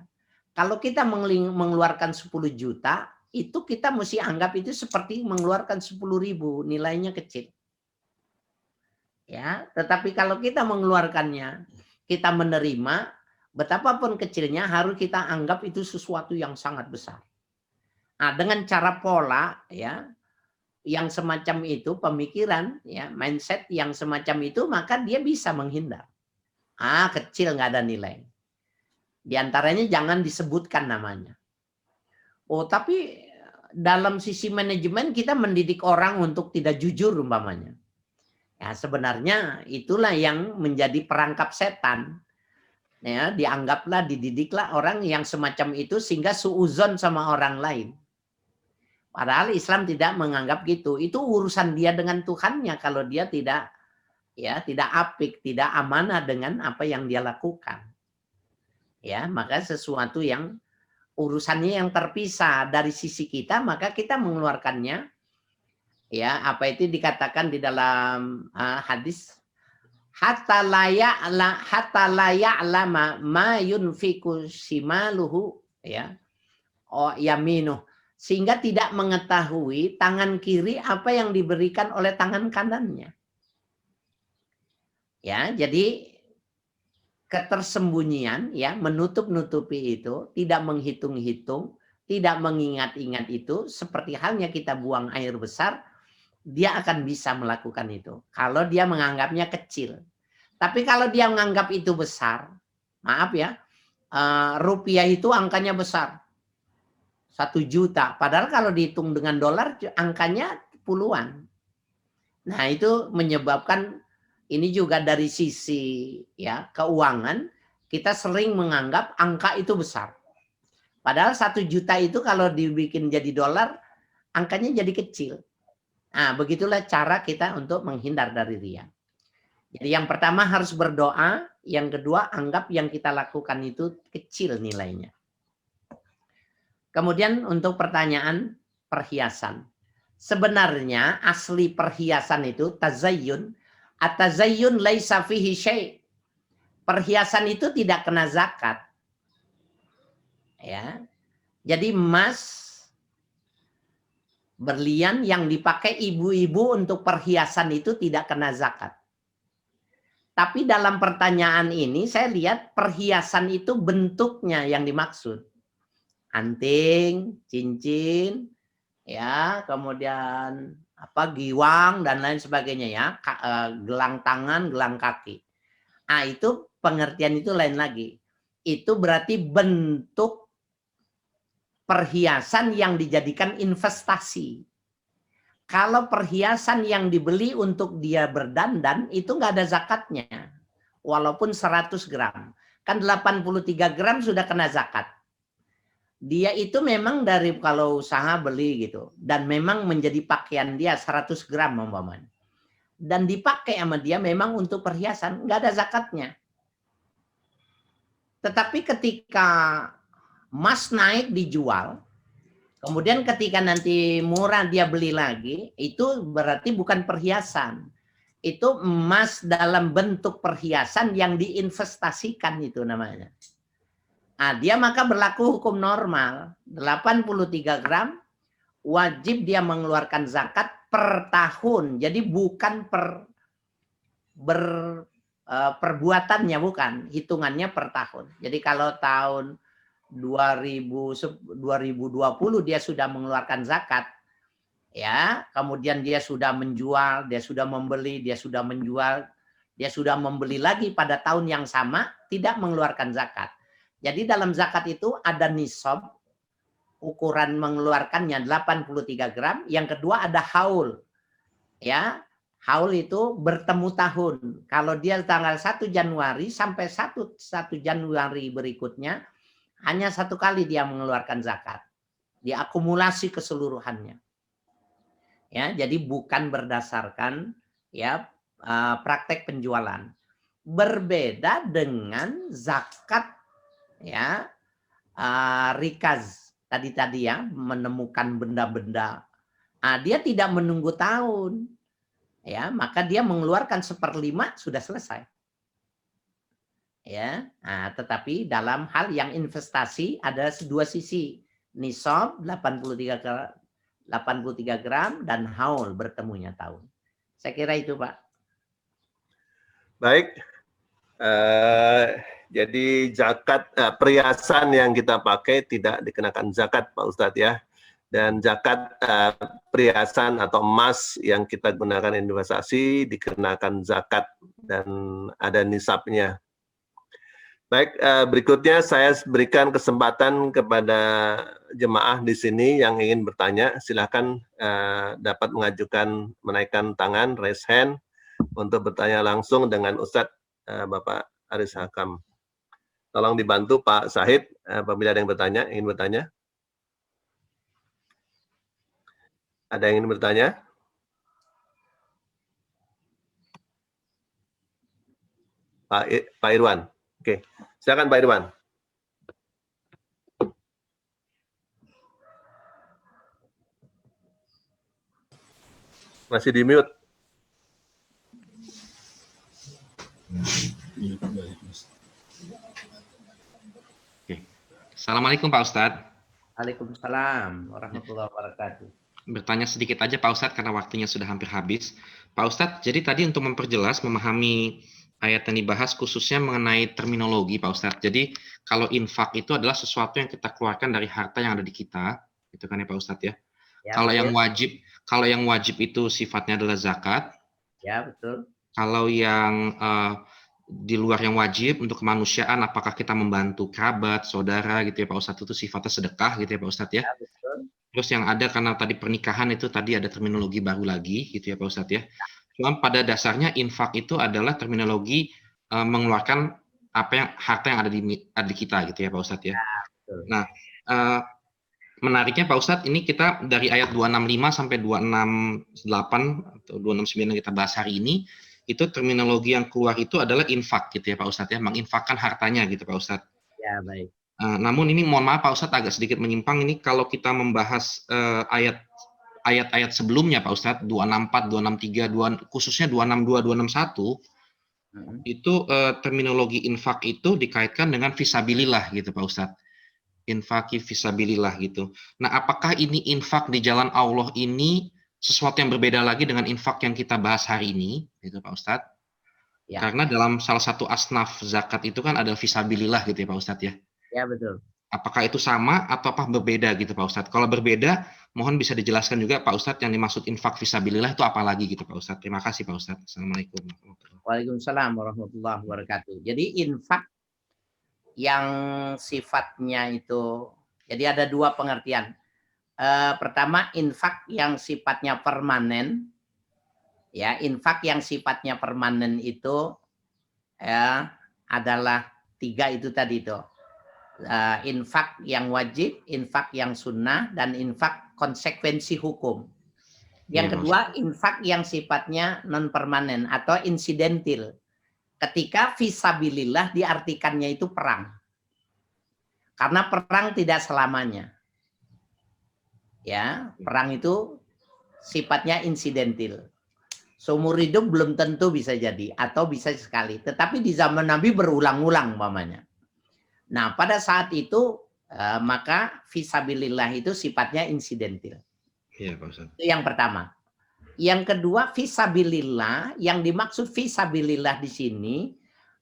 Kalau kita mengeluarkan 10 juta, itu kita mesti anggap itu seperti mengeluarkan 10.000, nilainya kecil. Ya, tetapi kalau kita mengeluarkannya, kita menerima, betapapun kecilnya harus kita anggap itu sesuatu yang sangat besar. Nah, dengan cara pola ya, yang semacam itu, pemikiran ya, mindset yang semacam itu, maka dia bisa menghindar. Kecil nggak ada nilai. Di antaranya jangan disebutkan namanya. Oh, tapi dalam sisi manajemen kita mendidik orang untuk tidak jujur umpamanya. Ya, sebenarnya itulah yang menjadi perangkap setan. Ya, dianggaplah, dididiklah orang yang semacam itu sehingga suuzon sama orang lain. Padahal Islam tidak menganggap gitu. Itu urusan dia dengan Tuhannya kalau dia tidak apik, tidak amanah dengan apa yang dia lakukan. Ya, maka sesuatu yang urusannya yang terpisah dari sisi kita, maka kita mengeluarkannya. Ya, apa itu dikatakan di dalam hadis, hatta la ya'lama ma yunfiku shimaluhu ya, yaminuh, sehingga tidak mengetahui tangan kiri apa yang diberikan oleh tangan kanannya. Ya, jadi ketersembunyian ya, menutup-nutupi itu, tidak menghitung-hitung, tidak mengingat-ingat itu, seperti halnya kita buang air besar, dia akan bisa melakukan itu. Kalau dia menganggapnya kecil. Tapi kalau dia menganggap itu besar, maaf ya, rupiah itu angkanya besar. 1 juta. Padahal kalau dihitung dengan dolar, angkanya puluhan. Nah, itu menyebabkan ini juga dari sisi ya keuangan, kita sering menganggap angka itu besar. Padahal 1 juta itu kalau dibikin jadi dolar, angkanya jadi kecil. Nah, begitulah cara kita untuk menghindar dari riya. Jadi yang pertama harus berdoa, yang kedua anggap yang kita lakukan itu kecil nilainya. Kemudian untuk pertanyaan perhiasan. Sebenarnya asli perhiasan itu tazayyun. At-tazayyun laisa fihi syai'. Perhiasan itu tidak kena zakat. Ya. Jadi emas, berlian yang dipakai ibu-ibu untuk perhiasan itu tidak kena zakat. Tapi dalam pertanyaan ini saya lihat perhiasan itu bentuknya yang dimaksud. Anting, cincin, ya, kemudian giwang dan lain sebagainya ya, gelang tangan, gelang kaki. Nah, itu pengertian itu lain lagi. Itu berarti bentuk perhiasan yang dijadikan investasi. Kalau perhiasan yang dibeli untuk dia berdandan itu nggak ada zakatnya. Walaupun 100 gram. Kan 83 gram sudah kena zakat. Dia itu memang dari kalau usaha beli gitu. Dan memang menjadi pakaian dia 100 gram umpamanya. Dan dipakai sama dia memang untuk perhiasan. Nggak ada zakatnya. Tetapi ketika emas naik dijual, kemudian ketika nanti murah dia beli lagi, itu berarti bukan perhiasan. Itu emas dalam bentuk perhiasan yang diinvestasikan itu namanya. Nah, dia maka berlaku hukum normal. 83 gram, wajib dia mengeluarkan zakat per tahun. Jadi bukan per perbuatannya, bukan hitungannya per tahun. Jadi kalau tahun 2020 dia sudah mengeluarkan zakat, ya, kemudian dia sudah menjual, dia sudah membeli, dia sudah menjual, dia sudah membeli lagi pada tahun yang sama, tidak mengeluarkan zakat. Jadi dalam zakat itu ada nisab, ukuran mengeluarkannya 83 gram. Yang kedua ada haul. Ya, haul itu bertemu tahun. Kalau dia tanggal 1 Januari sampai 1 Januari berikutnya, hanya satu kali dia mengeluarkan zakat. Diakumulasi keseluruhannya. Ya, jadi bukan berdasarkan ya praktek penjualan. Berbeda dengan zakat ya rikaz tadi ya, menemukan benda-benda. Dia tidak menunggu tahun. Ya, maka dia mengeluarkan 1/5 sudah selesai. Ya, tetapi dalam hal yang investasi ada dua sisi, nisab 83 gram dan haul bertemunya tahun. Saya kira itu, Pak. Baik, jadi zakat perhiasan yang kita pakai tidak dikenakan zakat, Pak Ustadz ya. Dan zakat perhiasan atau emas yang kita gunakan investasi dikenakan zakat dan ada nisabnya. Baik, berikutnya saya berikan kesempatan kepada jemaah di sini yang ingin bertanya. Silakan dapat mengajukan menaikkan tangan, raise hand, untuk bertanya langsung dengan Ustadz Bapak Aris Hakam. Tolong dibantu Pak Sahid apabila ada yang ingin bertanya. Ada yang ingin bertanya? Pak Irwan. Oke, silakan Pak Irwan. Masih di mute. Oke. Assalamualaikum Pak Ustadz. Waalaikumsalam warahmatullahi wabarakatuh. Bertanya sedikit aja Pak Ustadz karena waktunya sudah hampir habis. Pak Ustadz, jadi tadi untuk memperjelas, memahami ayat yang dibahas khususnya mengenai terminologi Pak Ustadz. Jadi kalau infak itu adalah sesuatu yang kita keluarkan dari harta yang ada di kita, itu kan ya Pak Ustadz ya. Ya, kalau betul. yang wajib itu sifatnya adalah zakat. Ya, betul. Kalau yang di luar yang wajib untuk kemanusiaan, apakah kita membantu kerabat, saudara gitu ya Pak Ustadz, itu sifatnya sedekah gitu ya Pak Ustadz ya. Ya, betul. Terus yang ada karena tadi pernikahan itu tadi ada terminologi baru lagi gitu ya Pak Ustadz ya. Cuma pada dasarnya infak itu adalah terminologi mengeluarkan harta yang ada di kita gitu ya Pak Ustadz ya. Nah, menariknya Pak Ustadz, ini kita dari ayat 265 sampai 268 atau 269 yang kita bahas hari ini, itu terminologi yang keluar itu adalah infak gitu ya Pak Ustadz ya, menginfakkan hartanya gitu Pak Ustadz. Ya, baik. Namun ini mohon maaf Pak Ustadz agak sedikit menyimpang ini kalau kita membahas ayat-ayat sebelumnya Pak Ustadz, 264, 263, khususnya 262, 261, itu terminologi infak itu dikaitkan dengan fisabilillah gitu Pak Ustadz. Infaki fisabilillah gitu. Nah, apakah ini infak di jalan Allah ini sesuatu yang berbeda lagi dengan infak yang kita bahas hari ini, gitu Pak Ustadz? Ya. Karena dalam salah satu asnaf zakat itu kan ada fisabilillah gitu ya Pak Ustadz ya? Ya, betul. Apakah itu sama atau apa berbeda gitu Pak Ustadz? Kalau berbeda, mohon bisa dijelaskan juga Pak Ustadz yang dimaksud infak fisabilillah itu apa lagi gitu Pak Ustadz? Terima kasih Pak Ustadz. Assalamualaikum. Waalaikumsalam warahmatullahi wabarakatuh. Jadi infak yang sifatnya itu, jadi ada dua pengertian. Pertama, infak yang sifatnya permanen. Ya, infak yang sifatnya permanen itu adalah 3 itu tadi itu. Infak yang wajib, infak yang sunnah, dan infak konsekuensi hukum. Yang kedua, infak yang sifatnya non permanen atau insidentil. Ketika fisabilillah diartikannya itu perang. Karena perang tidak selamanya. Ya, perang itu sifatnya insidentil. Seumur hidup belum tentu bisa jadi atau bisa sekali. Tetapi di zaman Nabi berulang-ulang umpamanya. Nah, pada saat itu maka fisabilillah itu sifatnya insidentil. Iya, Pak Ustadz. Itu yang pertama. Yang kedua, fisabilillah. Yang dimaksud fisabilillah di sini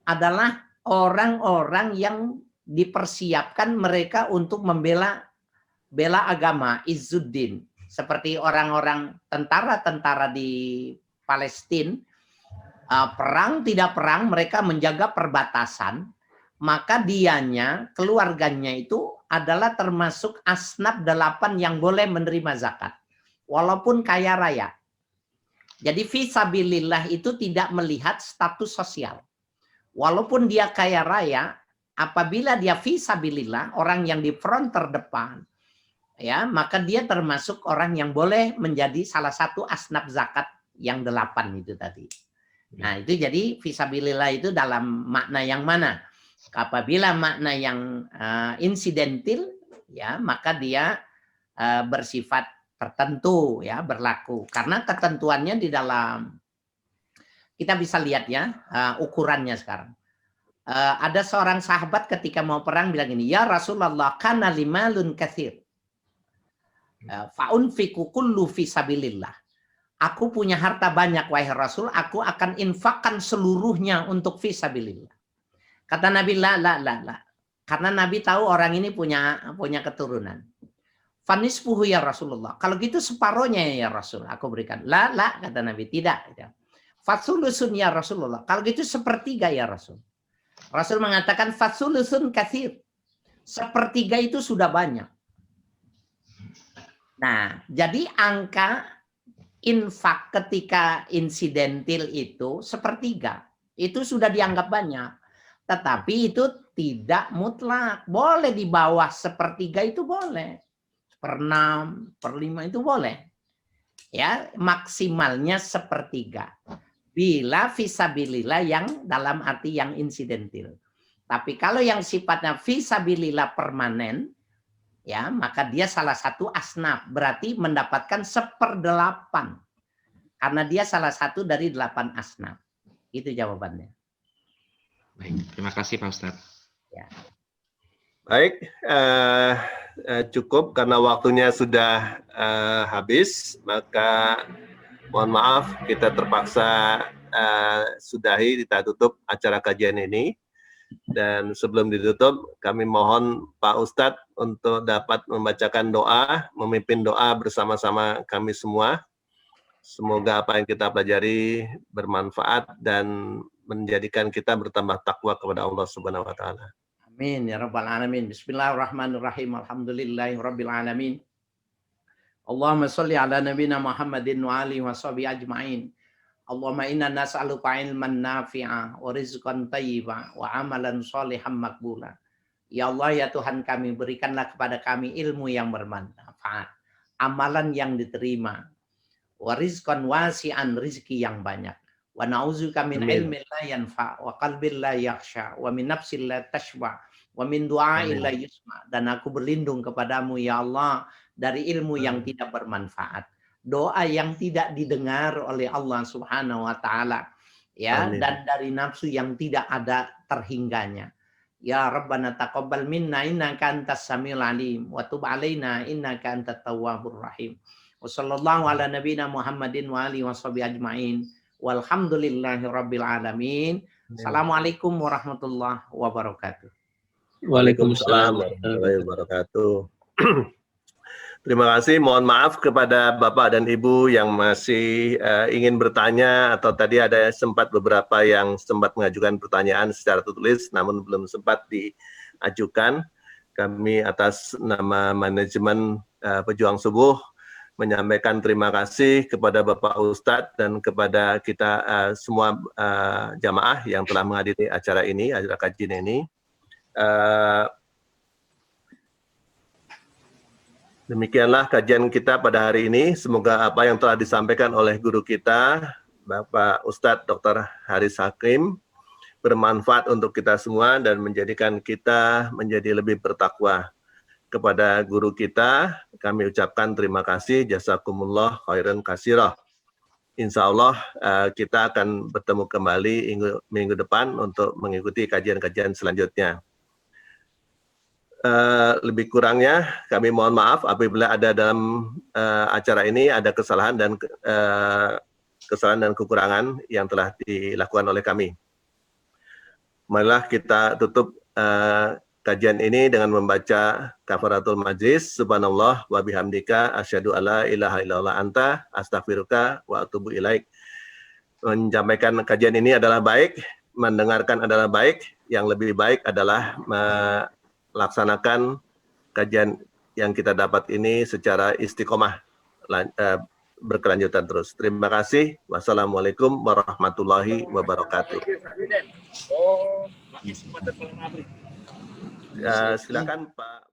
adalah orang-orang yang dipersiapkan mereka untuk bela agama, izzuddin. Seperti orang-orang tentara-tentara di Palestina, perang tidak perang, mereka menjaga perbatasan, maka dianya, keluarganya itu adalah termasuk asnaf 8 yang boleh menerima zakat, walaupun kaya raya. Jadi fisabilillah itu tidak melihat status sosial. Walaupun dia kaya raya, apabila dia fisabilillah, orang yang di front terdepan, ya, maka dia termasuk orang yang boleh menjadi salah satu asnaf zakat yang 8 itu tadi. Nah, itu jadi fisabilillah itu dalam makna yang mana? Apabila makna yang insidental, ya, maka dia bersifat tertentu, ya, berlaku. Karena ketentuannya di dalam, kita bisa lihat ya ukurannya sekarang. Ada seorang sahabat ketika mau perang bilang ini, ya Rasulullah, kana limalun katsir. Fa'unfiku kullu fisabilillah. Aku punya harta banyak, wahai Rasul, aku akan infakkan seluruhnya untuk fisabilillah. Kata Nabi, la. Karena Nabi tahu orang ini punya keturunan. Fanisfuhu ya Rasulullah. Kalau gitu separohnya ya Rasul, aku berikan. La, kata Nabi, tidak. Fatsulusun ya Rasulullah. Kalau gitu sepertiga ya Rasul. Rasul mengatakan fatsulusun katsir. Sepertiga itu sudah banyak. Nah, jadi angka infak ketika insidental itu sepertiga. Itu sudah dianggap banyak. Tetapi itu tidak mutlak. Boleh di bawah sepertiga itu boleh. Per 6, per 5 itu boleh. Ya, maksimalnya sepertiga. Bila fisabilillah yang dalam arti yang insidental. Tapi kalau yang sifatnya fisabilillah permanen, ya, maka dia salah satu asnaf, berarti mendapatkan 1/8. Karena dia salah satu dari 8 asnaf. Itu jawabannya. Baik, terima kasih Pak Ustadz. Ya. Baik, cukup karena waktunya sudah habis, maka mohon maaf kita terpaksa sudahi, kita tutup acara kajian ini. Dan sebelum ditutup, kami mohon Pak Ustadz untuk dapat membacakan doa, memimpin doa bersama-sama kami semua. Semoga apa yang kita pelajari bermanfaat dan menjadikan kita bertambah takwa kepada Allah Subhanahu wa taala. Amin ya rabbal alamin. Bismillahirrahmanirrahim. Alhamdulillahirabbil alamin. Allahumma shalli ala nabiyyina Muhammadin wa alihi washabihi ajmain. Allahumma inna nas'aluka ilman nafi'a wa rizqan thayyiba wa amalan shalihan maqbula. Ya Allah, ya Tuhan kami, berikanlah kepada kami ilmu yang bermanfaat, amalan yang diterima, wa rizqan wasi'an, rizki yang banyak. Wa na'udzubika min ilmin la yanfa wa qalbin la yakhsha wa min nafsin la tashba wa min du'ain la yusma. Dan aku berlindung kepadamu ya Allah dari ilmu yang tidak bermanfaat, doa yang tidak didengar oleh Allah Subhanahu wa taala, ya. Amin. Dan dari nafsu yang tidak ada terhingganya. Ya Rabbana taqabbal minna innaka antas samiul alim wa tub alaina innaka antat tawwabur rahim. Wa sallallahu ala nabiyyina Muhammadin wa alihi washabihi ajmain. Walhamdulillahi rabbil alamin. Assalamualaikum warahmatullahi wabarakatuh. Waalaikumsalam warahmatullahi wabarakatuh. Terima kasih. Mohon maaf kepada Bapak dan Ibu yang masih ingin bertanya, atau tadi ada sempat beberapa yang sempat mengajukan pertanyaan secara tertulis namun belum sempat diajukan. Kami atas nama manajemen Pejuang Subuh menyampaikan terima kasih kepada Bapak Ustadz dan kepada kita semua jamaah yang telah menghadiri acara ini, acara kajian ini. Demikianlah kajian kita pada hari ini. Semoga apa yang telah disampaikan oleh guru kita, Bapak Ustadz Dr. Haris Hakim, bermanfaat untuk kita semua dan menjadikan kita menjadi lebih bertakwa. Kepada guru kita, kami ucapkan terima kasih, jazakumullah khairan katsirah. Insya Allah kita akan bertemu kembali minggu depan untuk mengikuti kajian-kajian selanjutnya. Lebih kurangnya kami mohon maaf apabila ada dalam acara ini ada kesalahan dan kekurangan yang telah dilakukan oleh kami. Marilah kita tutup kajian ini dengan membaca kafaratul majlis. Subhanallah wa bihamdika asyhadu alla ilaha illallah anta astaghfiruka wa atubu ilaik. Menyampaikan kajian ini adalah baik, mendengarkan adalah baik, yang lebih baik adalah melaksanakan kajian yang kita dapat ini secara istiqomah, berkelanjutan terus. Terima kasih. Wassalamualaikum warahmatullahi wabarakatuh. Silakan Pak.